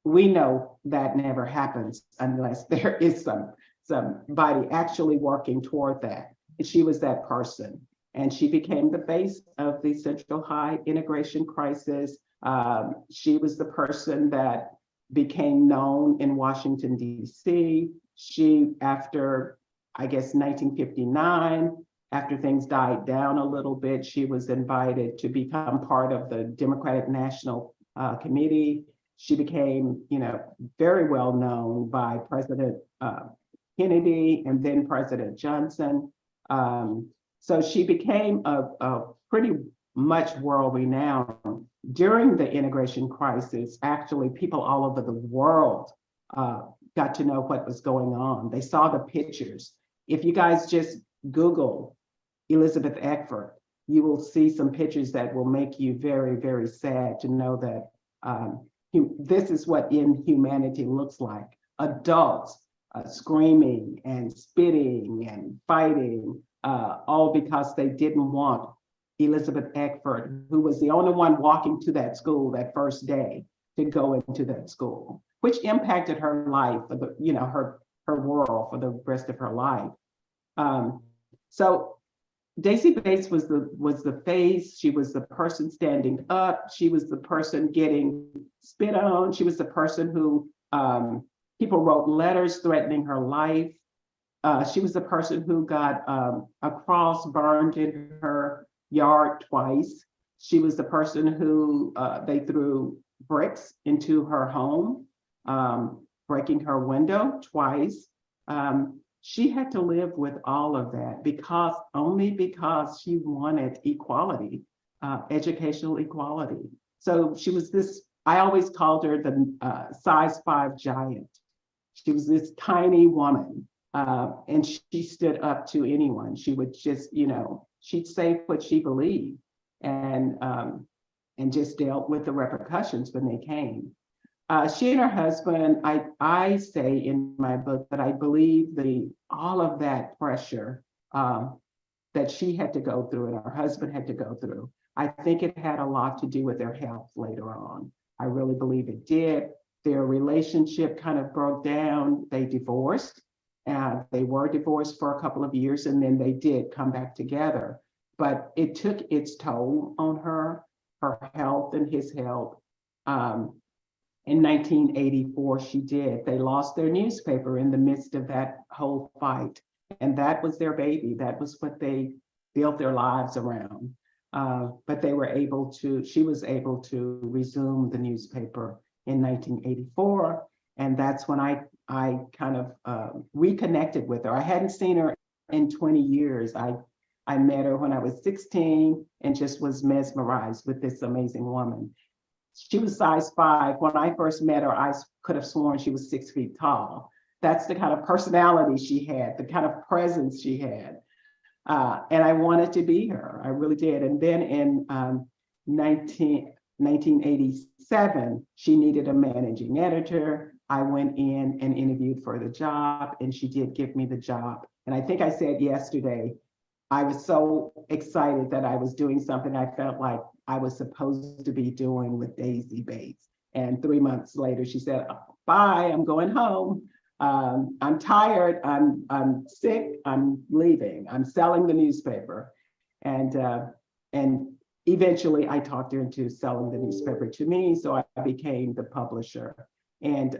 We know that never happens unless there is somebody actually working toward that. And she was that person. And she became the face of the Central High integration crisis. She was the person that became known in Washington, D.C. She, after, I guess, 1959, after things died down a little bit, she was invited to become part of the Democratic National Committee. She became, very well known by President Kennedy and then President Johnson. So she became a pretty much world-renowned. During the integration crisis, actually, people all over the world got to know what was going on. They saw the pictures. If you guys just Google Elizabeth Eckford, you will see some pictures that will make you very, very sad to know that this is what inhumanity looks like. Adults screaming and spitting and fighting, all because they didn't want Elizabeth Eckford, who was the only one walking to that school that first day, to go into that school, which impacted her life, for the, her world for the rest of her life. So Daisy Bates was the face. She was the person standing up. She was the person getting spit on. She was the person who people wrote letters threatening her life. She was the person who got a cross burned in her yard twice. She was the person who they threw bricks into her home, breaking her window twice. She had to live with all of that only because she wanted equality, educational equality. So she was this, I always called her the size 5 giant. She was this tiny woman, and she stood up to anyone. She would just, she'd say what she believed, and just dealt with the repercussions when they came. She and her husband, I say in my book that I believe all of that pressure that she had to go through and her husband had to go through, I think it had a lot to do with their health later on. I really believe it did. Their relationship kind of broke down. They divorced. They were divorced for a couple of years, and then they did come back together. But it took its toll on her health and his health. In 1984, she did. They lost their newspaper in the midst of that whole fight. And that was their baby. That was what they built their lives around. But she was able to resume the newspaper in 1984. And that's when I kind of reconnected with her. I hadn't seen her in 20 years. I met her when I was 16 and just was mesmerized with this amazing woman. She was size 5. When I first met her, I could have sworn she was 6 feet tall. That's the kind of personality she had, the kind of presence she had. And I wanted to be her. I really did. And then in 1987, she needed a managing editor. I went in and interviewed for the job, and she did give me the job. And I think I said yesterday, I was so excited that I was doing something I felt like I was supposed to be doing with Daisy Bates. And 3 months later, she said, bye, I'm going home. I'm tired, I'm sick, I'm leaving. I'm selling the newspaper. And eventually I talked her into selling the newspaper to me. So I became the publisher and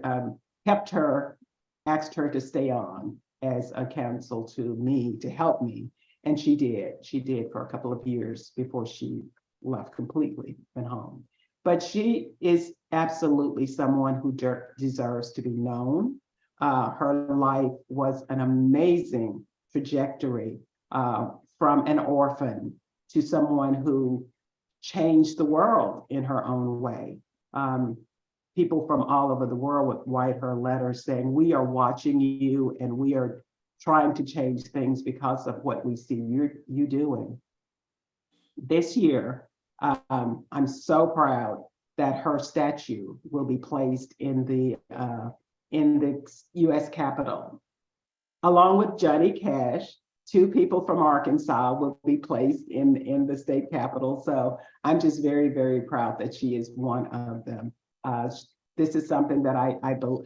asked her to stay on as a counsel to me, to help me. And she did for a couple of years before she left completely, went home. But she is absolutely someone who deserves to be known. Her life was an amazing trajectory from an orphan to someone who changed the world in her own way. People from all over the world would write her letters saying, we are watching you and we are trying to change things because of what we see you doing. This year, I'm so proud that her statue will be placed in the U.S. Capitol. Along with Johnny Cash, 2 people from Arkansas will be placed in the state capitol. So I'm just very, very proud that she is one of them. This is something that I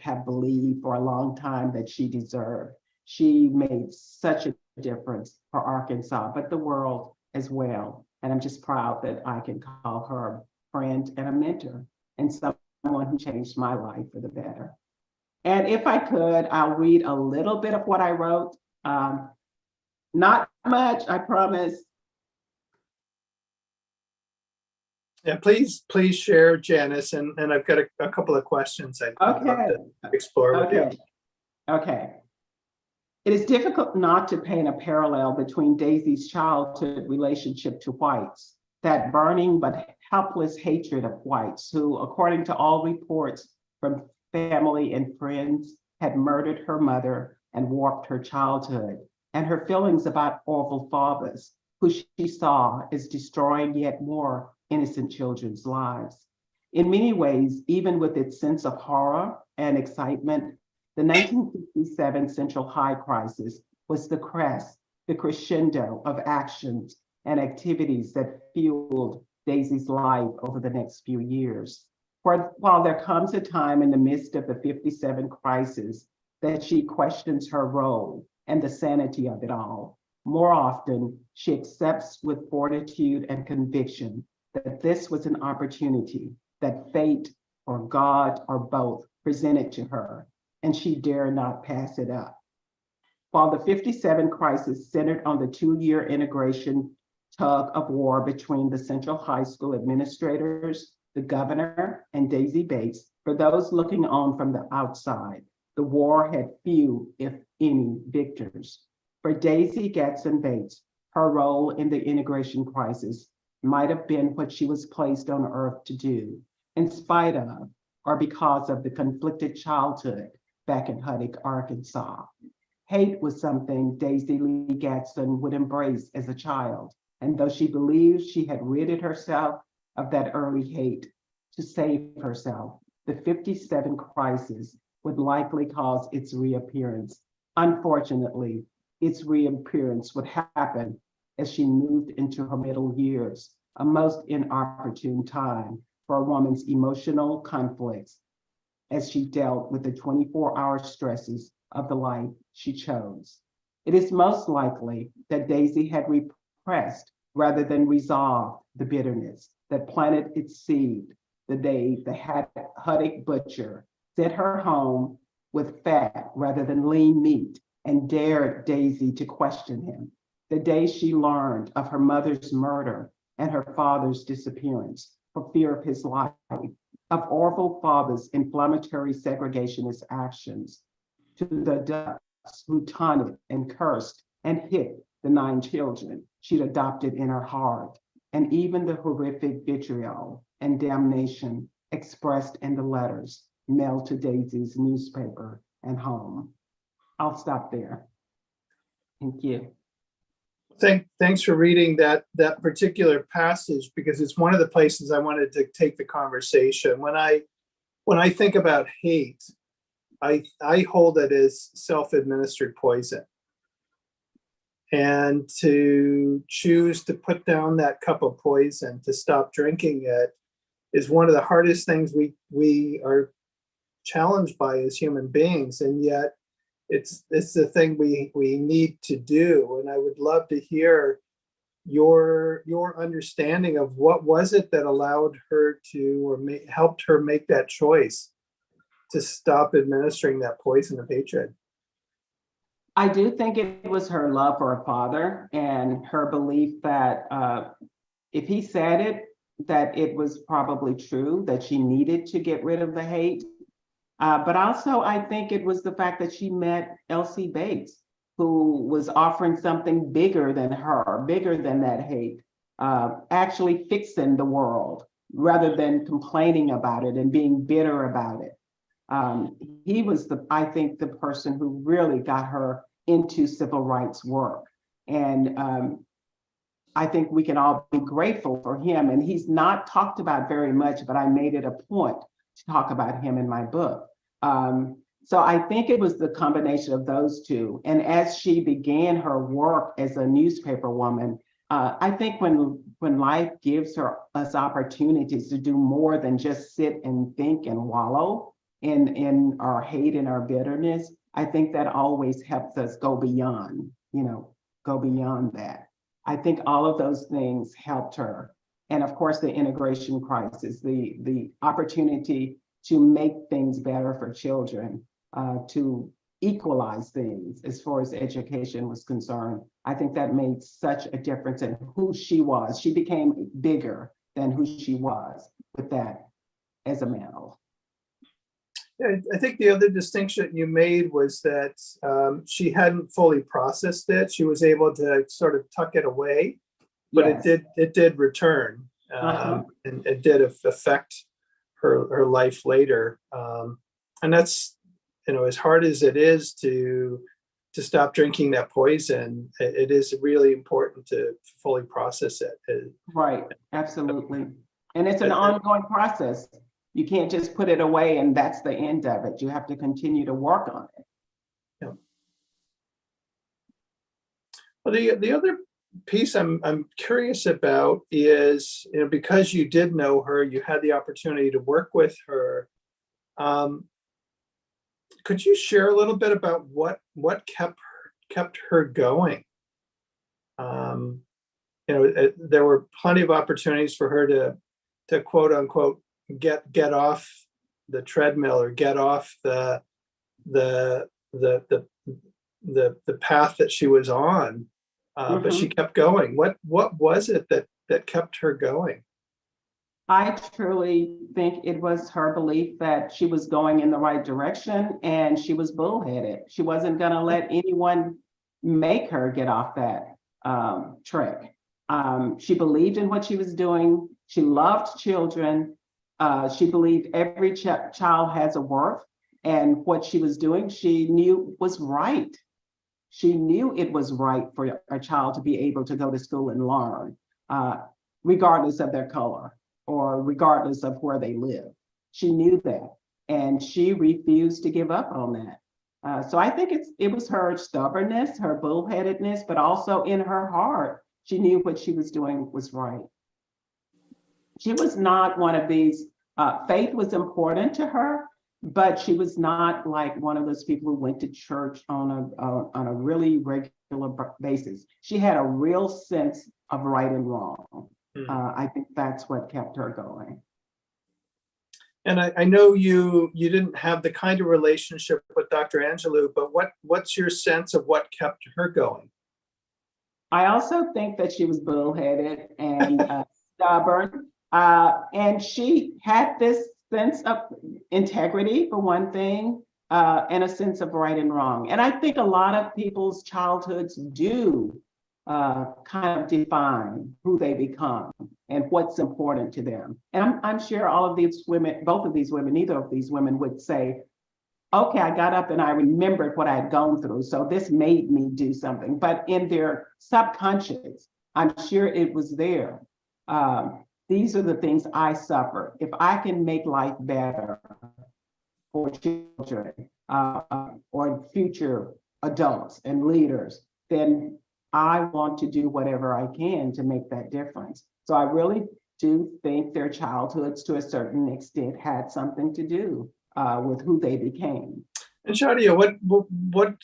have believed for a long time that she deserved. She made such a difference for Arkansas, but the world as well. And I'm just proud that I can call her a friend and a mentor and someone who changed my life for the better. And if I could, I'll read a little bit of what I wrote. Not much, I promise. Yeah, please share, Janice, and I've got a couple of questions I'd love to explore with you. Okay. It is difficult not to paint a parallel between Daisy's childhood relationship to whites, that burning but helpless hatred of whites who, according to all reports from family and friends, had murdered her mother and warped her childhood, and her feelings about Orville Faubus, who she saw as destroying yet more innocent children's lives. In many ways, even with its sense of horror and excitement, the 1957 Central High crisis was the crest, the crescendo of actions and activities that fueled Daisy's life over the next few years. For while there comes a time in the midst of the 57 crisis that she questions her role and the sanity of it all, more often she accepts with fortitude and conviction that this was an opportunity that fate or God or both presented to her, and she dare not pass it up. While the 57 crisis centered on the 2-year integration tug of war between the Central High School administrators, the governor, and Daisy Bates, for those looking on from the outside, the war had few, if any, victors. For Daisy Gatson Bates, her role in the integration crisis might have been what she was placed on earth to do, in spite of or because of the conflicted childhood back in Huddick, Arkansas. Hate was something Daisy Lee Gatson would embrace as a child, and though she believed she had ridded herself of that early hate to save herself, the 57 crisis would likely cause its reappearance. Unfortunately, its reappearance would happen as she moved into her middle years, a most inopportune time for a woman's emotional conflicts as she dealt with the 24-hour stresses of the life she chose. It is most likely that Daisy had repressed rather than resolved the bitterness that planted its seed the day the Huddick butcher sent her home with fat rather than lean meat and dared Daisy to question him. The day she learned of her mother's murder and her father's disappearance for fear of his life, of Orville Faubus' inflammatory segregationist actions, to the ducks who taunted and cursed and hit the 9 children she'd adopted in her heart, and even the horrific vitriol and damnation expressed in the letters mailed to Daisy's newspaper and home. I'll stop there. Thank you. Thanks for reading that particular passage, because it's one of the places I wanted to take the conversation. When I think about hate, I hold it as self-administered poison. And to choose to put down that cup of poison, to stop drinking it, is one of the hardest things we are challenged by as human beings. And yet it's the thing we need to do. And I would love to hear your understanding of what was it that allowed her to, or helped her make that choice to stop administering that poison of hatred. I do think it was her love for her father and her belief that if he said it, that it was probably true, that she needed to get rid of the hate. But also, I think it was the fact that she met Elsie Bates, who was offering something bigger than her, bigger than that hate, actually fixing the world rather than complaining about it and being bitter about it. He was, I think, the person who really got her into civil rights work. And I think we can all be grateful for him. And he's not talked about very much, but I made it a point to talk about him in my book. So I think it was the combination of those two. And as she began her work as a newspaper woman, I think when life gives us opportunities to do more than just sit and think and wallow in our hate and our bitterness, I think that always helps us go beyond, go beyond that. I think all of those things helped her. And of course, the integration crisis, the opportunity to make things better for children, to equalize things as far as education was concerned. I think that made such a difference in who she was. She became bigger than who she was with that as a mantle. Yeah, I think the other distinction you made was that she hadn't fully processed it. She was able to sort of tuck it away, but Yes. it did return, and it did affect her life later. And that's, as hard as it is to stop drinking that poison, it is really important to fully process it. Right, absolutely. And it's an ongoing process. You can't just put it away and that's the end of it. You have to continue to work on it. Yeah. Well, the other piece I'm curious about is, because you did know her, you had the opportunity to work with her. Could you share a little bit about what kept her going? There were plenty of opportunities for her to quote unquote get off the treadmill or get off the path that she was on, but she kept going. What was it that kept her going? I truly think it was her belief that she was going in the right direction, and she was bullheaded. She wasn't going to let anyone make her get off that track. She believed in what she was doing. She loved children. She believed every child has a worth, and what she was doing, she knew was right. She knew it was right for a child to be able to go to school and learn, regardless of their color or regardless of where they live. She knew that, and she refused to give up on that. So I think it was her stubbornness, her bullheadedness, but also in her heart, she knew what she was doing was right. She was not one of these, faith was important to her, but she was not like one of those people who went to church on a really regular basis. She had a real sense of right and wrong. I think that's what kept her going. And I know you didn't have the kind of relationship with Dr. Angelou, but what's your sense of what kept her going? I also think that she was bullheaded and stubborn. And she had this sense of integrity, for one thing, and a sense of right and wrong. And I think a lot of people's childhoods do kind of define who they become and what's important to them. And I'm sure all of these women, both of these women, neither of these women would say, okay, I got up and I remembered what I had gone through, so this made me do something. But in their subconscious, I'm sure it was there. These are the things I suffer. If I can make life better for children or future adults and leaders, then I want to do whatever I can to make that difference. So I really do think their childhoods, to a certain extent, had something to do with who they became. And Shadia,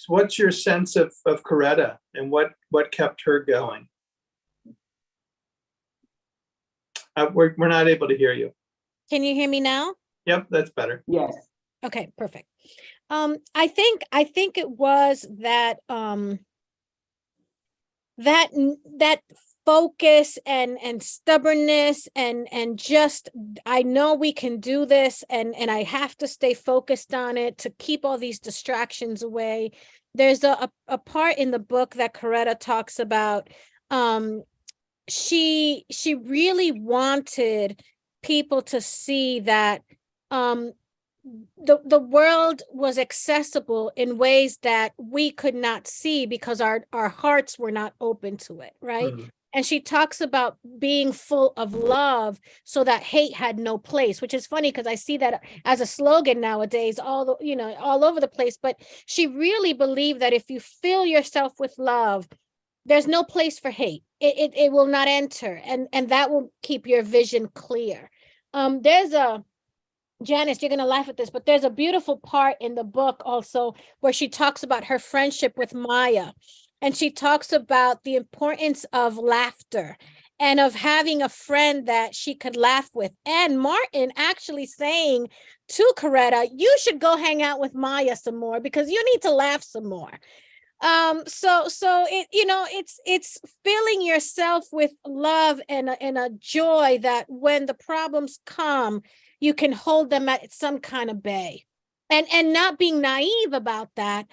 what's your sense of Coretta and what kept her going? We're not able to hear you. Can you hear me now? Yep, that's better. Yes. Okay, perfect. I think it was that that focus and stubbornness and just, I know we can do this, and I have to stay focused on it to keep all these distractions away. There's a part in the book that Coretta talks about. She really wanted people to see that the world was accessible in ways that we could not see because our hearts were not open to it, right? Mm-hmm. And she talks about being full of love so that hate had no place, which is funny because I see that as a slogan nowadays, all over the place. But she really believed that if you fill yourself with love, there's no place for hate. It will not enter, and that will keep your vision clear. Janice, you're going to laugh at this, but there's a beautiful part in the book also where she talks about her friendship with Maya. and she talks about the importance of laughter and of having a friend that she could laugh with. And Martin actually saying to Coretta, you should go hang out with Maya some more because you need to laugh some more. So it, it's filling yourself with love and a joy that when the problems come, you can hold them at some kind of bay, and not being naive about that.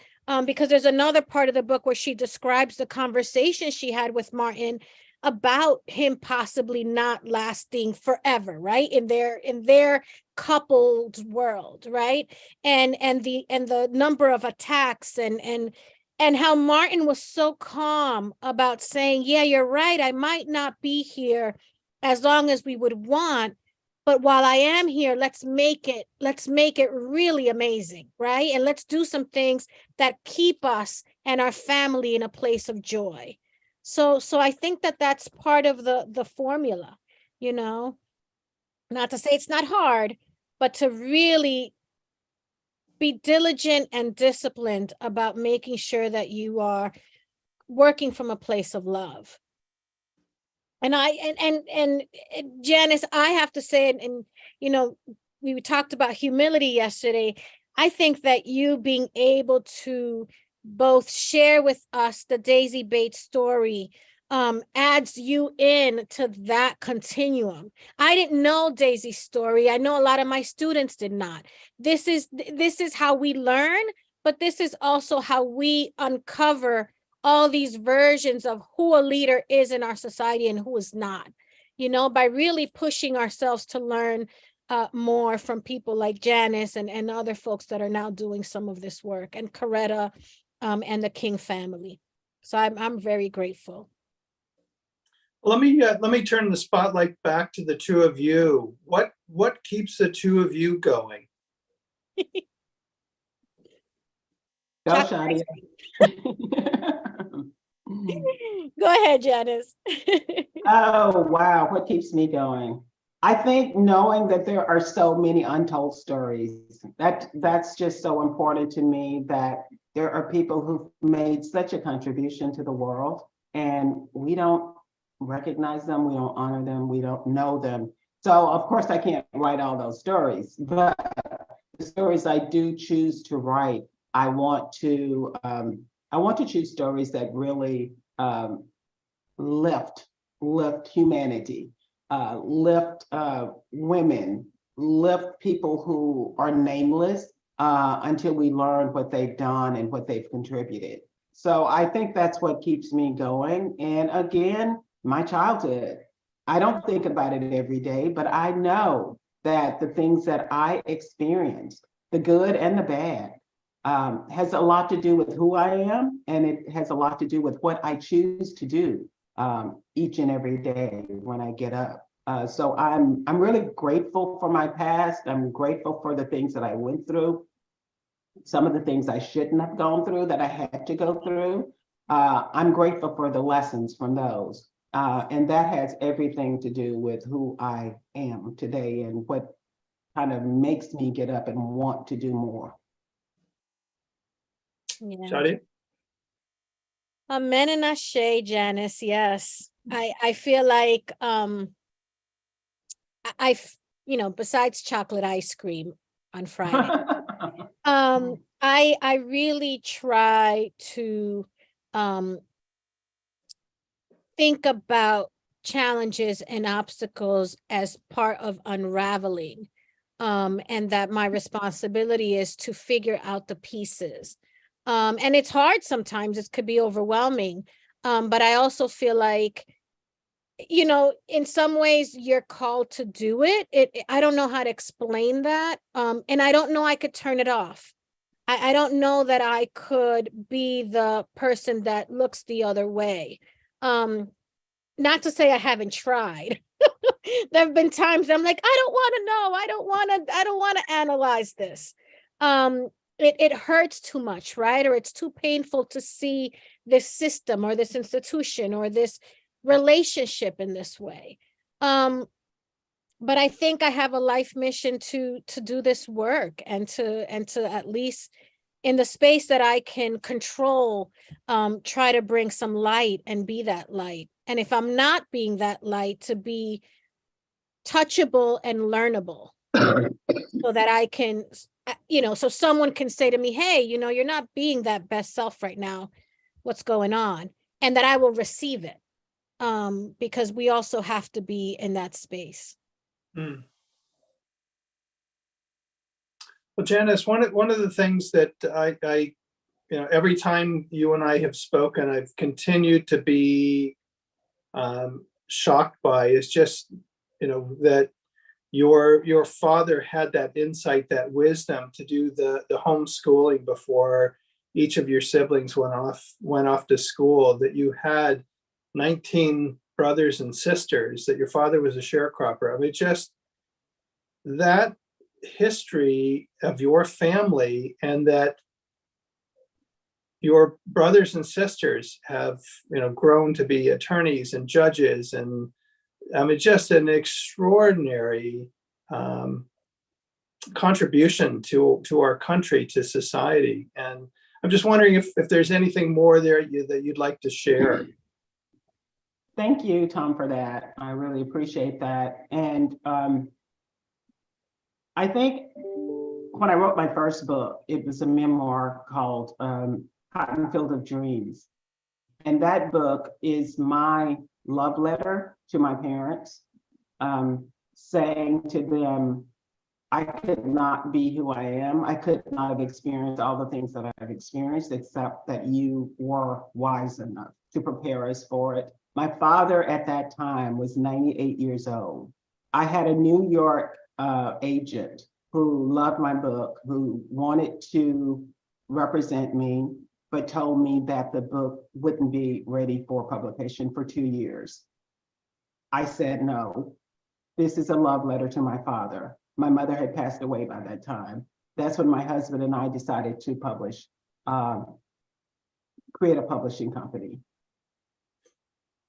Because there's another part of the book where she describes the conversation she had with Martin about him possibly not lasting forever, right? In their coupled world, right? And the number of attacks and how Martin was so calm about saying, yeah, you're right, I might not be here as long as we would want, but while I am here, let's make it really amazing, right? And let's do some things that keep us and our family in a place of joy. So I think that that's part of the formula, not to say it's not hard, but to really be diligent and disciplined about making sure that you are working from a place of love. And Janice, I have to say, and we talked about humility yesterday. I think that you being able to both share with us the Daisy Bates story adds you in to that continuum. I didn't know Daisy's story. I know a lot of my students did not. This is how we learn, but this is also how we uncover all these versions of who a leader is in our society and who is not, by really pushing ourselves to learn more from people like Janice and other folks that are now doing some of this work, and Coretta and the King family. So I'm very grateful. Let me turn the spotlight back to the two of you. What keeps the two of you going? Go, Shadia. Go ahead, Janice. Oh, wow. What keeps me going? I think knowing that there are so many untold stories, that's just so important to me, that there are people who've made such a contribution to the world, and we don't recognize them, we don't honor them, we don't know them. So of course I can't write all those stories, but the stories I do choose to write, I want to choose stories that really lift humanity, lift women, lift people who are nameless until we learn what they've done and what they've contributed. So I think that's what keeps me going. And again, my childhood. I don't think about it every day, but I know that the things that I experienced, the good and the bad, has a lot to do with who I am, and it has a lot to do with what I choose to do each and every day when I get up. So I'm really grateful for my past. I'm grateful for the things that I went through, some of the things I shouldn't have gone through that I had to go through. I'm grateful for the lessons from those. And that has everything to do with who I am today and what kind of makes me get up and want to do more. Yeah. Shadia? Amen and ashe, Janice. Yes. I feel like besides chocolate ice cream on Friday, I really try to think about challenges and obstacles as part of unraveling, and that my responsibility is to figure out the pieces. And it's hard sometimes, it could be overwhelming, but I also feel like, in some ways you're called to do it. I don't know how to explain that, and I don't know I could turn it off. I don't know that I could be the person that looks the other way. Not to say I haven't tried. There have been times I'm like, I don't want to know. I don't want to analyze this. It hurts too much, right? Or it's too painful to see this system or this institution or this relationship in this way. But I think I have a life mission to do this work and to at least in the space that I can control, try to bring some light and be that light. And if I'm not being that light, to be touchable and learnable so that I can, so someone can say to me, hey, you're not being that best self right now. What's going on? And that I will receive it, because we also have to be in that space. Mm. Well, Janice, one of the things that I every time you and I have spoken, I've continued to be shocked by is just, that your father had that insight, that wisdom to do the homeschooling before each of your siblings went off to school, that you had 19 brothers and sisters, that your father was a sharecropper. I mean, just that history of your family, and that your brothers and sisters have grown to be attorneys and judges, and I mean, just an extraordinary contribution to our country, to society. And I'm just wondering if there's anything more there that you'd like to share. Thank you, Tom, for that. I really appreciate that. And I think when I wrote my first book, it was a memoir called Cotton Field of Dreams. And that book is my love letter to my parents, saying to them, I could not be who I am. I could not have experienced all the things that I've experienced, except that you were wise enough to prepare us for it. My father at that time was 98 years old. I had a New York agent who loved my book, who wanted to represent me, but told me that the book wouldn't be ready for publication for 2 years. I said, no, this is a love letter to my father. My mother had passed away by that time. That's when my husband and I decided to publish, create a publishing company.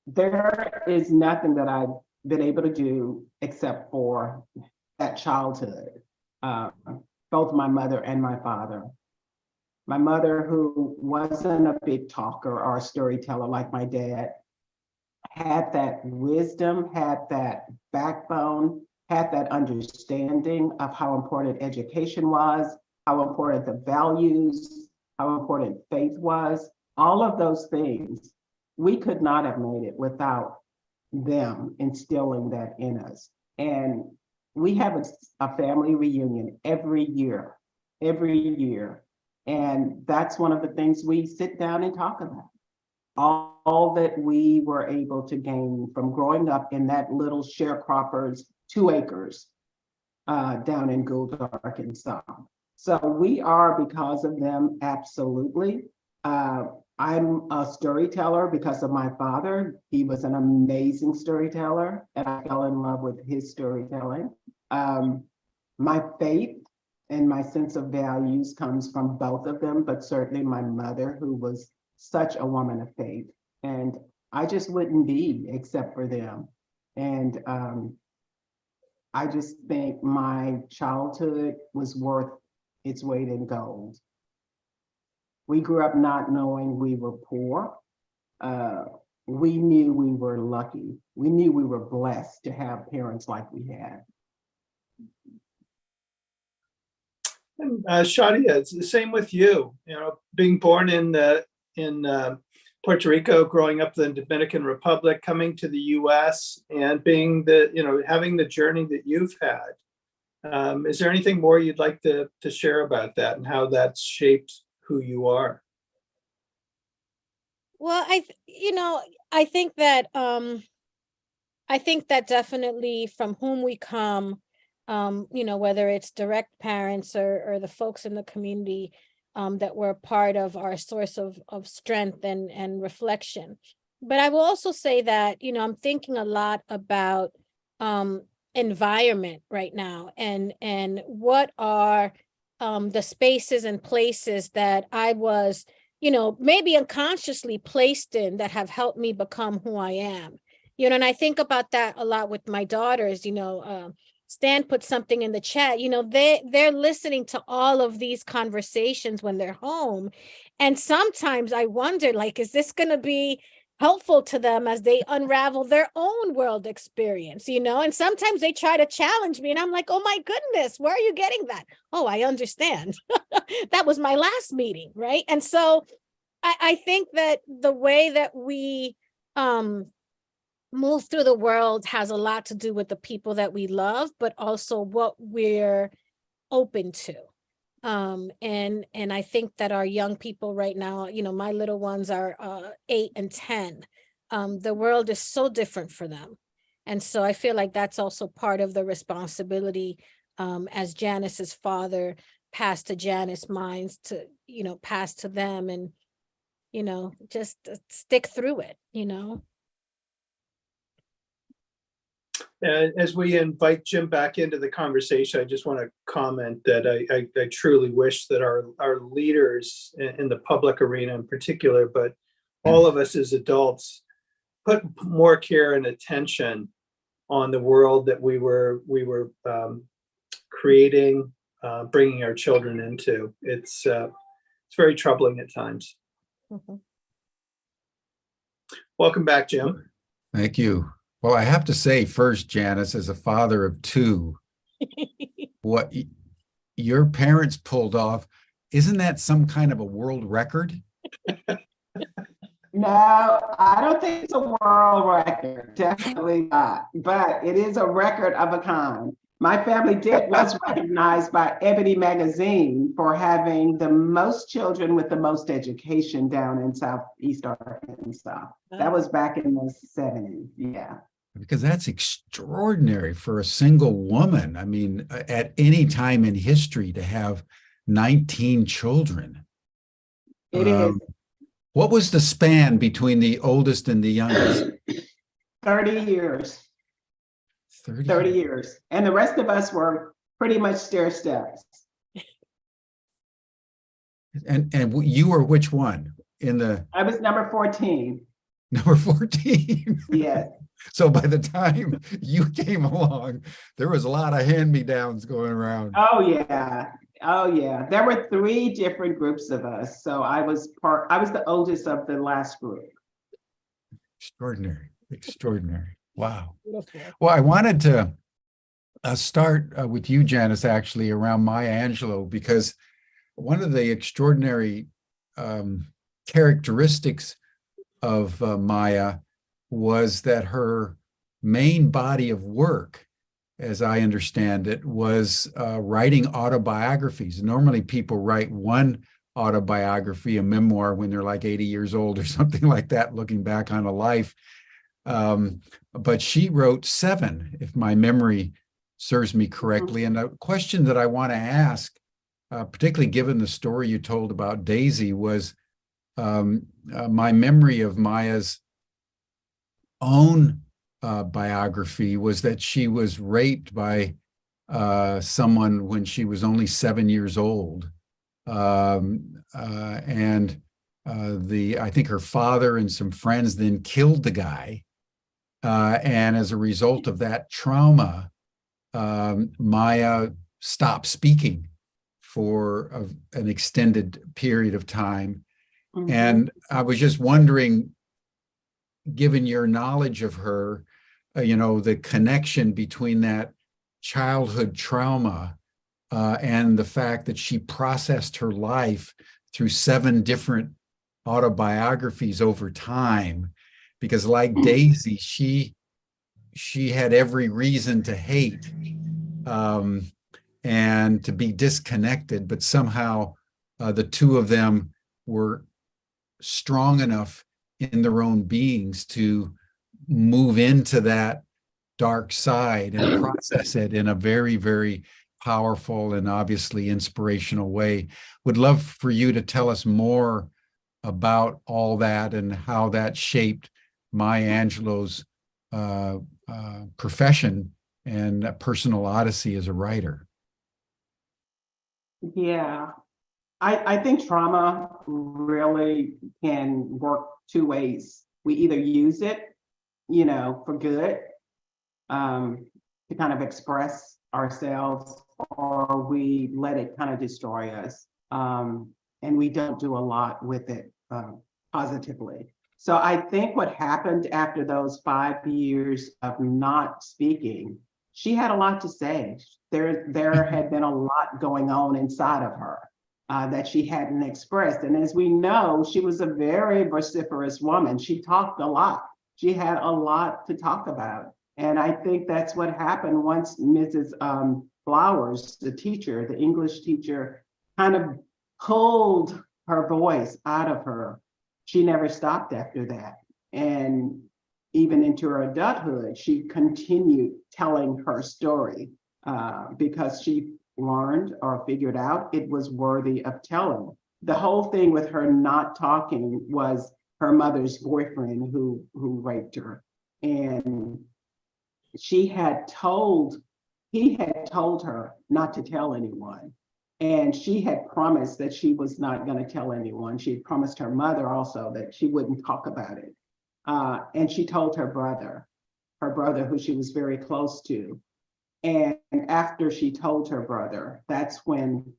There is nothing that I've been able to do except for that childhood, both my mother and my father. My mother, who wasn't a big talker or a storyteller like my dad, had that wisdom, had that backbone, had that understanding of how important education was, how important the values, how important faith was. All of those things, we could not have made it without them instilling that in us. And we have a family reunion every year. And that's one of the things we sit down and talk about. All that we were able to gain from growing up in that little sharecropper's 2 acres down in Gould, Arkansas. So we are, because of them, absolutely. I'm a storyteller because of my father. He was an amazing storyteller, and I fell in love with his storytelling. My faith and my sense of values comes from both of them, but certainly my mother, who was such a woman of faith. And I just wouldn't be except for them. And I just think my childhood was worth its weight in gold. We grew up not knowing we were poor. We knew we were lucky. We knew we were blessed to have parents like we had. And Shadia, it's the same with you. Being born in Puerto Rico, growing up in the Dominican Republic, coming to the U.S., and being having the journey that you've had. Is there anything more you'd like to share about that and how that's shaped who you are? Well, I think that definitely from whom we come, whether it's direct parents or the folks in the community, that were part of our source of strength and reflection. But I will also say that, I'm thinking a lot about environment right now, and what are the spaces and places that I was, maybe unconsciously placed in, that have helped me become who I am. And I think about that a lot with my daughters, Stan put something in the chat, they're listening to all of these conversations when they're home. And sometimes I wonder, like, is this going to be helpful to them as they unravel their own world experience, And sometimes they try to challenge me and I'm like, oh my goodness, where are you getting that? Oh, I understand. That was my last meeting, right? And so I think that the way that we move through the world has a lot to do with the people that we love, but also what we're open to. And I think that our young people right now, my little ones are 8 and 10. The world is so different for them. And so I feel like that's also part of the responsibility, as Janice's father passed to Janice minds to, pass to them, and, just stick through it, As we invite Jim back into the conversation, I just want to comment that I truly wish that our leaders in the public arena in particular, but all of us as adults, put more care and attention on the world that we were creating, bringing our children into. It's very troubling at times. Mm-hmm. Welcome back, Jim. Thank you. Well, I have to say first, Janice, as a father of 2, what your parents pulled off, isn't that some kind of a world record? No, I don't think it's a world record, definitely not, but it is a record of a kind. My family was recognized by Ebony magazine for having the most children with the most education down in Southeast Arkansas. That was back in the 70s, yeah. Because that's extraordinary for a single woman. I mean, at any time in history to have 19 children. It is. What was the span between the oldest and the youngest? 30 years. 30 years. And the rest of us were pretty much stair steps. And you were which one? I was number 14. Number 14. Yes. So by the time you came along, there was a lot of hand-me-downs going around. Oh yeah. Oh yeah. There were 3 different groups of us. So I was the oldest of the last group. Extraordinary. Extraordinary. Wow. Beautiful. Well, I wanted to start with you, Janice, actually, around Maya Angelou, because one of the extraordinary characteristics of Maya was that her main body of work, as I understand it, was writing autobiographies. Normally people write one autobiography, a memoir, when they're like 80 years old or something like that, looking back on a life. But she wrote 7, if my memory serves me correctly. And a question that I want to ask, particularly given the story you told about Daisy, was my memory of Maya's own biography was that she was raped by someone when she was only 7 years old. And I think her father and some friends then killed the guy. And as a result of that trauma, Maya stopped speaking for an extended period of time. Mm-hmm. And I was just wondering, given your knowledge of her, the connection between that childhood trauma and the fact that she processed her life through 7 different autobiographies over time, because like Daisy, she had every reason to hate and to be disconnected, but somehow the 2 of them were strong enough in their own beings to move into that dark side and process it in a very, very powerful and obviously inspirational way. Would love for you to tell us more about all that and how that shaped Maya Angelou's profession and personal odyssey as a writer. Yeah, I think trauma really can work 2 ways. We either use it, for good, to kind of express ourselves, or we let it kind of destroy us. And we don't do a lot with it positively. So I think what happened after those 5 years of not speaking, she had a lot to say. There had been a lot going on inside of her that she hadn't expressed. And as we know, she was a very vociferous woman. She talked a lot. She had a lot to talk about. And I think that's what happened once Mrs. Flowers, the teacher, the English teacher, kind of pulled her voice out of her. She never stopped after that. And even into her adulthood, she continued telling her story because she learned or figured out it was worthy of telling. The whole thing with her not talking was her mother's boyfriend who raped her. And he had told her not to tell anyone. And she had promised that she was not going to tell anyone. She had promised her mother also that she wouldn't talk about it. And she told her brother who she was very close to. And after she told her brother, that's when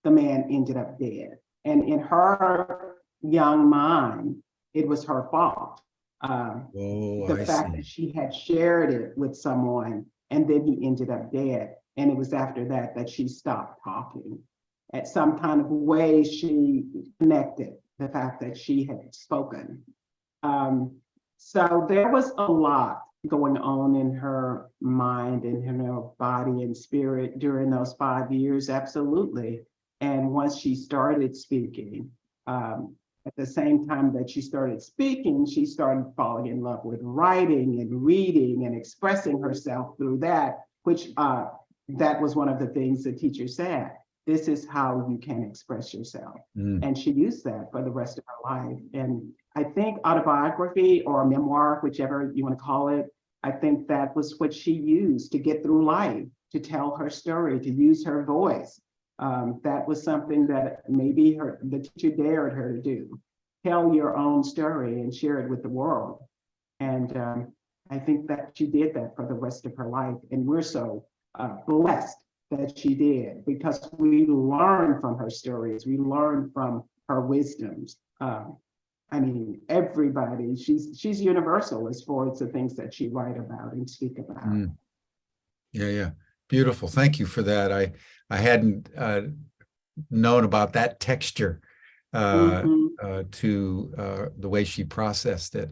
the man ended up dead. And in her young mind, it was her fault. The fact that she had shared it with someone and then he ended up dead. And it was after that that she stopped talking. At some kind of way, she connected the fact that she had spoken. So there was a lot going on in her mind and in her body and spirit during those 5 years, absolutely. And once she started speaking, at the same time that she started speaking, she started falling in love with writing and reading and expressing herself through that, which that was one of the things the teacher said. This is how you can express yourself. And she used that for the rest of her life. And I think autobiography or memoir, whichever you want to call it, I think that was what she used to get through life, to tell her story, to use her voice. That was something that maybe the teacher dared her to do. Tell your own story and share it with the world. And I think that she did that for the rest of her life. And we're so blessed that she did, because we learn from her stories. We learn from her wisdoms. I mean, everybody, she's universal as far as the things that she write about and speak about. Yeah. Beautiful. Thank you for that. I hadn't known about that texture to the way she processed it.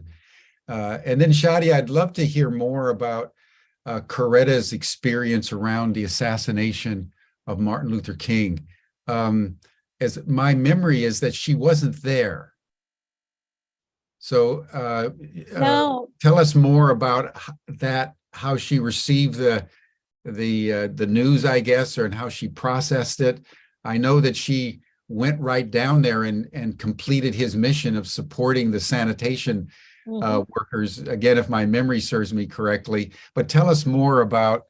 And then Shadi, I'd love to hear more about Coretta's experience around the assassination of Martin Luther King. As my memory is that she wasn't there. So No. Tell us more about that, how she received the news, I guess, and how she processed it. I know that she went right down there and completed his mission of supporting the sanitation workers, again, if my memory serves me correctly. But tell us more about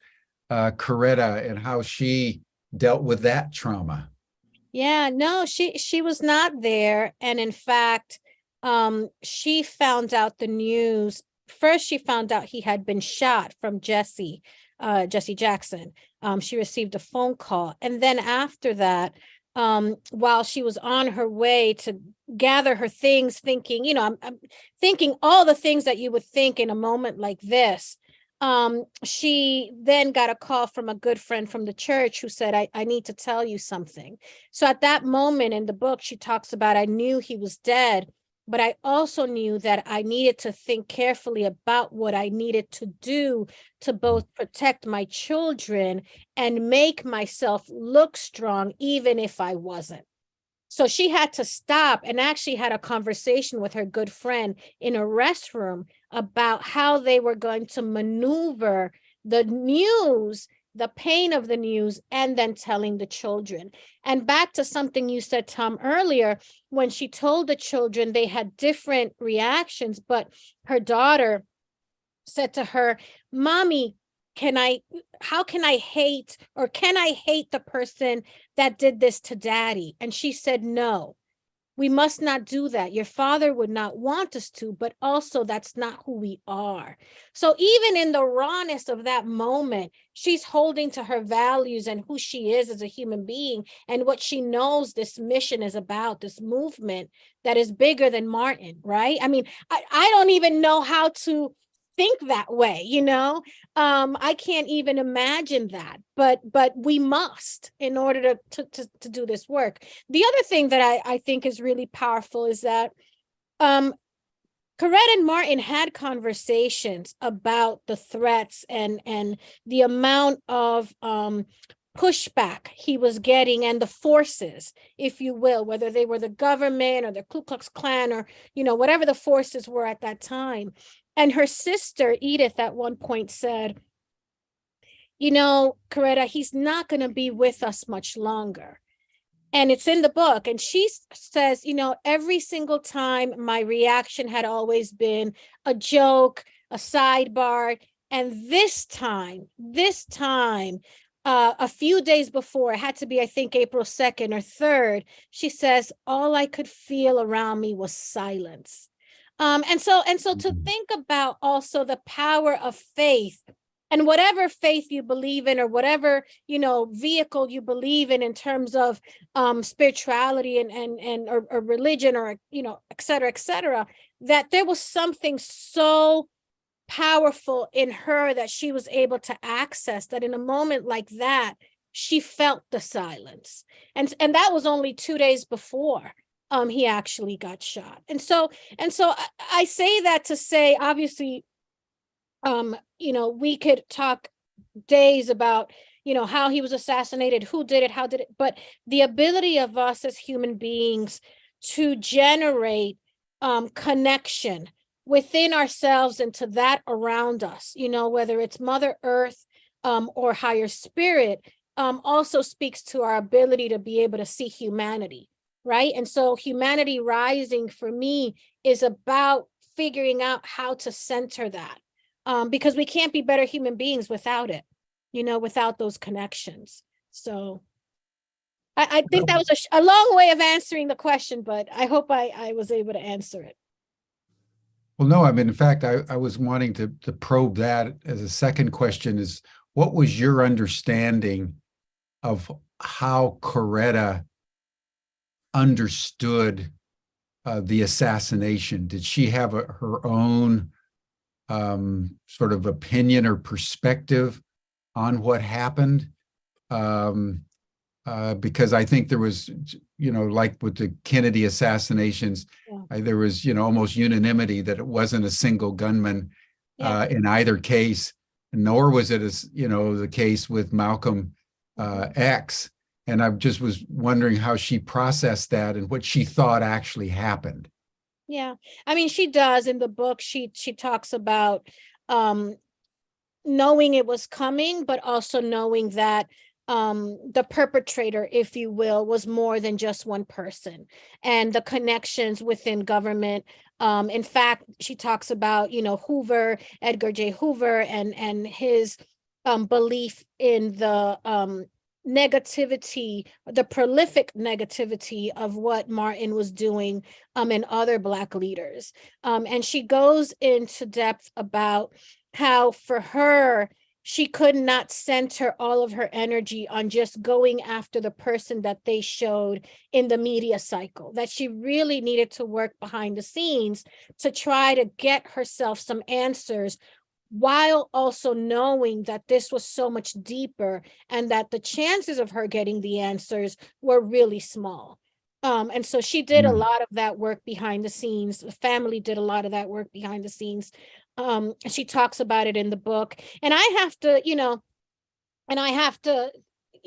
Coretta and how she dealt with that trauma. Yeah, no, she was not there. And in fact, she found out the news. First, she found out he had been shot from Jesse Jackson. She received a phone call. And then after that, while she was on her way to gather her things, thinking, I'm thinking all the things that you would think in a moment like this. She then got a call from a good friend from the church who said, I need to tell you something. So at that moment in the book, she talks about, I knew he was dead, but I also knew that I needed to think carefully about what I needed to do to both protect my children and make myself look strong, even if I wasn't. So she had to stop and actually had a conversation with her good friend in a restroom about how they were going to maneuver the news, the pain of the news, and then telling the children. And back to something you said, Tom, earlier, when she told the children, they had different reactions, but her daughter said to her, Mommy, how can I hate, or can I hate the person that did this to Daddy? And she said, no, We must not do that. Your father would not want us to, but also that's not who we are. So even in the rawness of that moment, she's holding to her values and who she is as a human being and what she knows this mission is about, this movement that is bigger than Martin, right? I mean, I don't even know how to think that way, you know. I can't even imagine that, but we must in order to do this work. The other thing that I think is really powerful is that Coretta and Martin had conversations about the threats and the amount of pushback he was getting and the forces, if you will, whether they were the government or the Ku Klux Klan or, you know, whatever the forces were at that time. And her sister, Edith, at one point said, you know, Coretta, he's not going to be with us much longer. And it's in the book. And she says, you know, every single time my reaction had always been a joke, a sidebar. And this time, a few days before, it had to be, I think, April 2nd or 3rd, she says, all I could feel around me was silence. And so to think about also the power of faith and whatever faith you believe in or whatever, you know, vehicle you believe in terms of spirituality and or religion or, you know, et cetera, that there was something so powerful in her that she was able to access, that in a moment like that, she felt the silence. And that was only 2 days before he actually got shot. And so I say that to say, obviously, you know, we could talk days about, you know, how he was assassinated, who did it, how did it, but the ability of us as human beings to generate connection within ourselves and to that around us, you know, whether it's Mother Earth or higher spirit, also speaks to our ability to be able to see humanity. Right. And so Humanity Rising for me is about figuring out how to center that, because we can't be better human beings without it, you know, without those connections. So I think that was a long way of answering the question, but I hope I was able to answer it. Well, no, I mean, in fact, I was wanting to probe that as a second question is, what was your understanding of how Coretta understood the assassination? Did she have her own sort of opinion or perspective on what happened? Because I think there was, you know, like with the Kennedy assassinations, there was, you know, almost unanimity that it wasn't a single gunman in either case, nor was it, as you know, the case with Malcolm X. And I just was wondering how she processed that and what she thought actually happened. Yeah, I mean, she does in the book. She talks about knowing it was coming, but also knowing that the perpetrator, if you will, was more than just one person, and the connections within government. In fact, she talks about, you know, Hoover, Edgar J. Hoover, and his belief in the negativity, the prolific negativity of what Martin was doing and other Black leaders. And she goes into depth about how for her, she could not center all of her energy on just going after the person that they showed in the media cycle, that she really needed to work behind the scenes to try to get herself some answers, while also knowing that this was so much deeper and that the chances of her getting the answers were really small. And so she did a lot of that work behind the scenes. The family did a lot of that work behind the scenes. She talks about it in the book. And I have to, you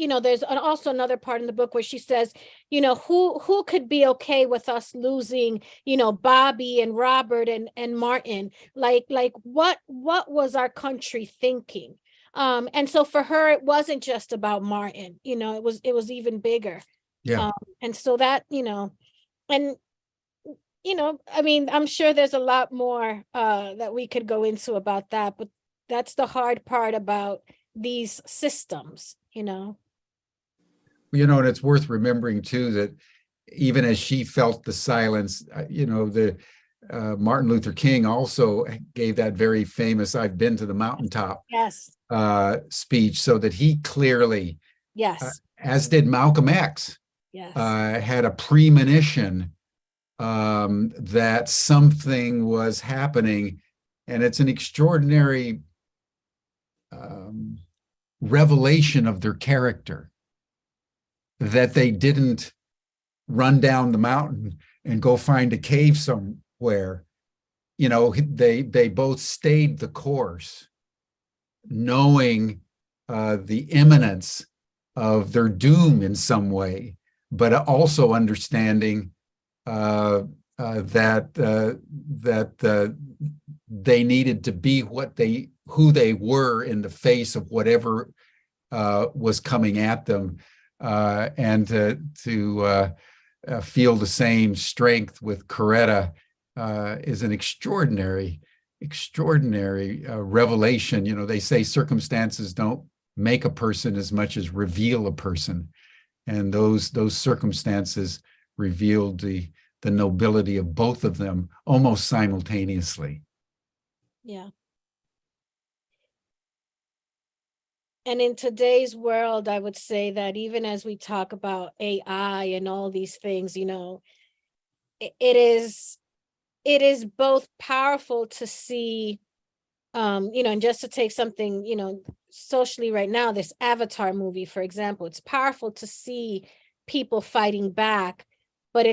know, there's also another part in the book where she says, you know, who could be okay with us losing, you know, Bobby and Robert and Martin? Like what was our country thinking? And so for her, it wasn't just about Martin, you know, it was even bigger. Yeah. And so that, you know, and, you know, I mean, I'm sure there's a lot more that we could go into about that, but that's the hard part about these systems, you know. You know, and it's worth remembering too that even as she felt the silence, Martin Luther King also gave that very famous "I've been to the mountaintop" Yes. Speech, so that he clearly, Yes. as did Malcolm X, Yes. had a premonition that something was happening, and it's an extraordinary revelation of their character that they didn't run down the mountain and go find a cave somewhere. They both stayed the course, knowing the imminence of their doom in some way, but also understanding that they needed to be who they were in the face of whatever was coming at them, and to feel the same strength with Coretta is an extraordinary revelation. They say circumstances don't make a person as much as reveal a person, and those circumstances revealed the nobility of both of them almost simultaneously. Yeah. And in today's world, I would say that even as we talk about AI and all these things, it is both powerful to see, and just to take something, socially right now, this Avatar movie, for example, it's powerful to see people fighting back, but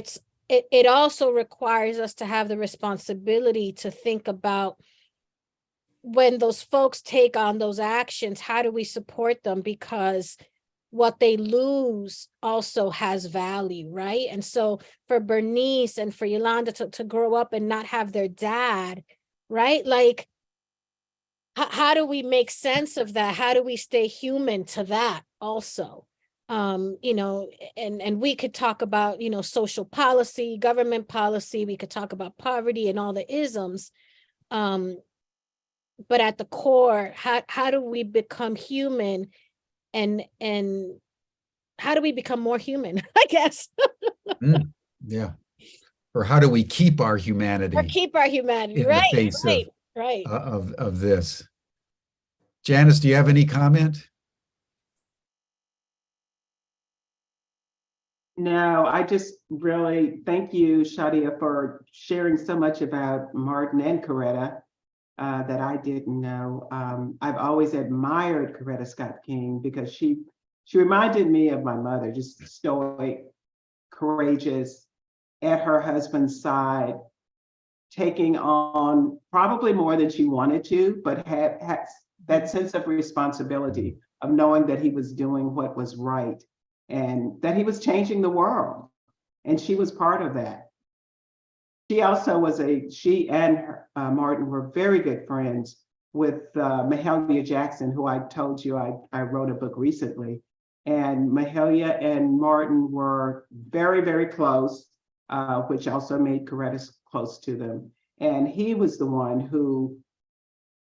it also requires us to have the responsibility to think about, when those folks take on those actions, how do we support them? Because what they lose also has value, right? And so for Bernice and for Yolanda to grow up and not have their dad, right? Like, how do we make sense of that? How do we stay human to that also? And we could talk about, social policy, government policy, we could talk about poverty and all the isms. But at the core, how do we become human, and how do we become more human, I guess? Yeah. Or how do we keep our humanity? Or keep our humanity, in right? the face right. of this. Janice, do you have any comment? No, I just really thank you, Shadia, for sharing so much about Martin and Coretta that I didn't know. I've always admired Coretta Scott King because she reminded me of my mother, just stoic, courageous, at her husband's side, taking on probably more than she wanted to, but had that sense of responsibility of knowing that he was doing what was right and that he was changing the world. And she was part of that. She also she and Martin were very good friends with Mahalia Jackson, who I told you I wrote a book recently. And Mahalia and Martin were very, very close, which also made Coretta close to them. And he was the one who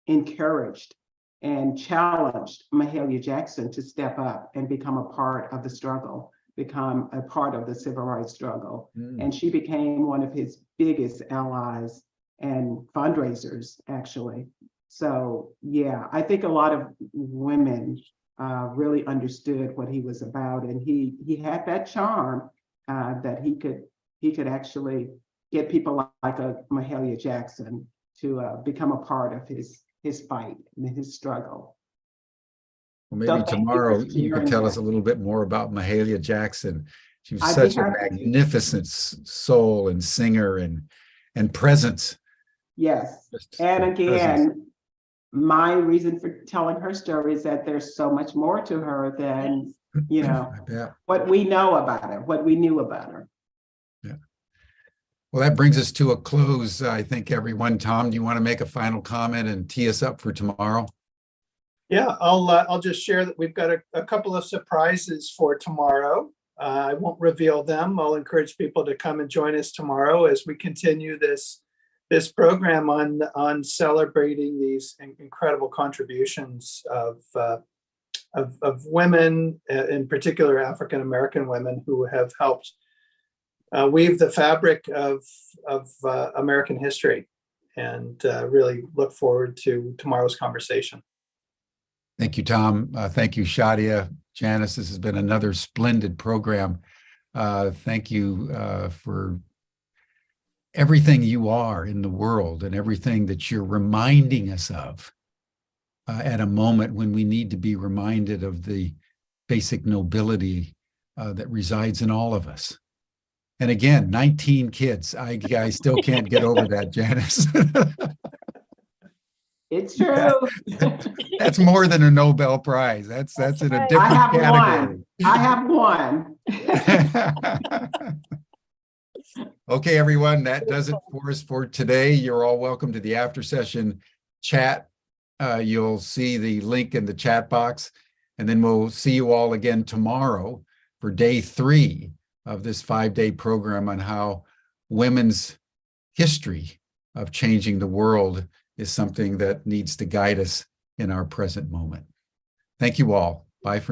encouraged and challenged Mahalia Jackson to step up and become a part of the struggle, become a part of the civil rights struggle. And she became one of his biggest allies and fundraisers, actually. So yeah, I think a lot of women really understood what he was about, and he had that charm that he could actually get people like a Mahalia Jackson to become a part of his fight and his struggle. Well, maybe tomorrow you could tell us a little bit more about Mahalia Jackson. She was such a magnificent soul and singer and presence. Yes, and again, my reason for telling her story is that there's so much more to her than what we know about her, what we knew about her. Yeah. Well, that brings us to a close, I think, everyone. Tom, do you want to make a final comment and tee us up for tomorrow? Yeah, I'll just share that we've got a couple of surprises for tomorrow. I won't reveal them. I'll encourage people to come and join us tomorrow as we continue this program on celebrating these incredible contributions of women, in particular African American women, who have helped weave the fabric of American history, and really look forward to tomorrow's conversation. Thank you, Tom. Thank you, Shadia. Janice, this has been another splendid program. Thank you for everything you are in the world and everything that you're reminding us of at a moment when we need to be reminded of the basic nobility that resides in all of us. And again, 19 kids. I still can't get over that, Janice. It's true. That's more than a Nobel Prize. That's in a different category. I have one. Okay, everyone, that does it for us for today. You're all welcome to the after session chat. You'll see the link in the chat box, and then we'll see you all again tomorrow for day 3 of this 5-day program on how women's history of changing the world is something that needs to guide us in our present moment. Thank you all. Bye for now.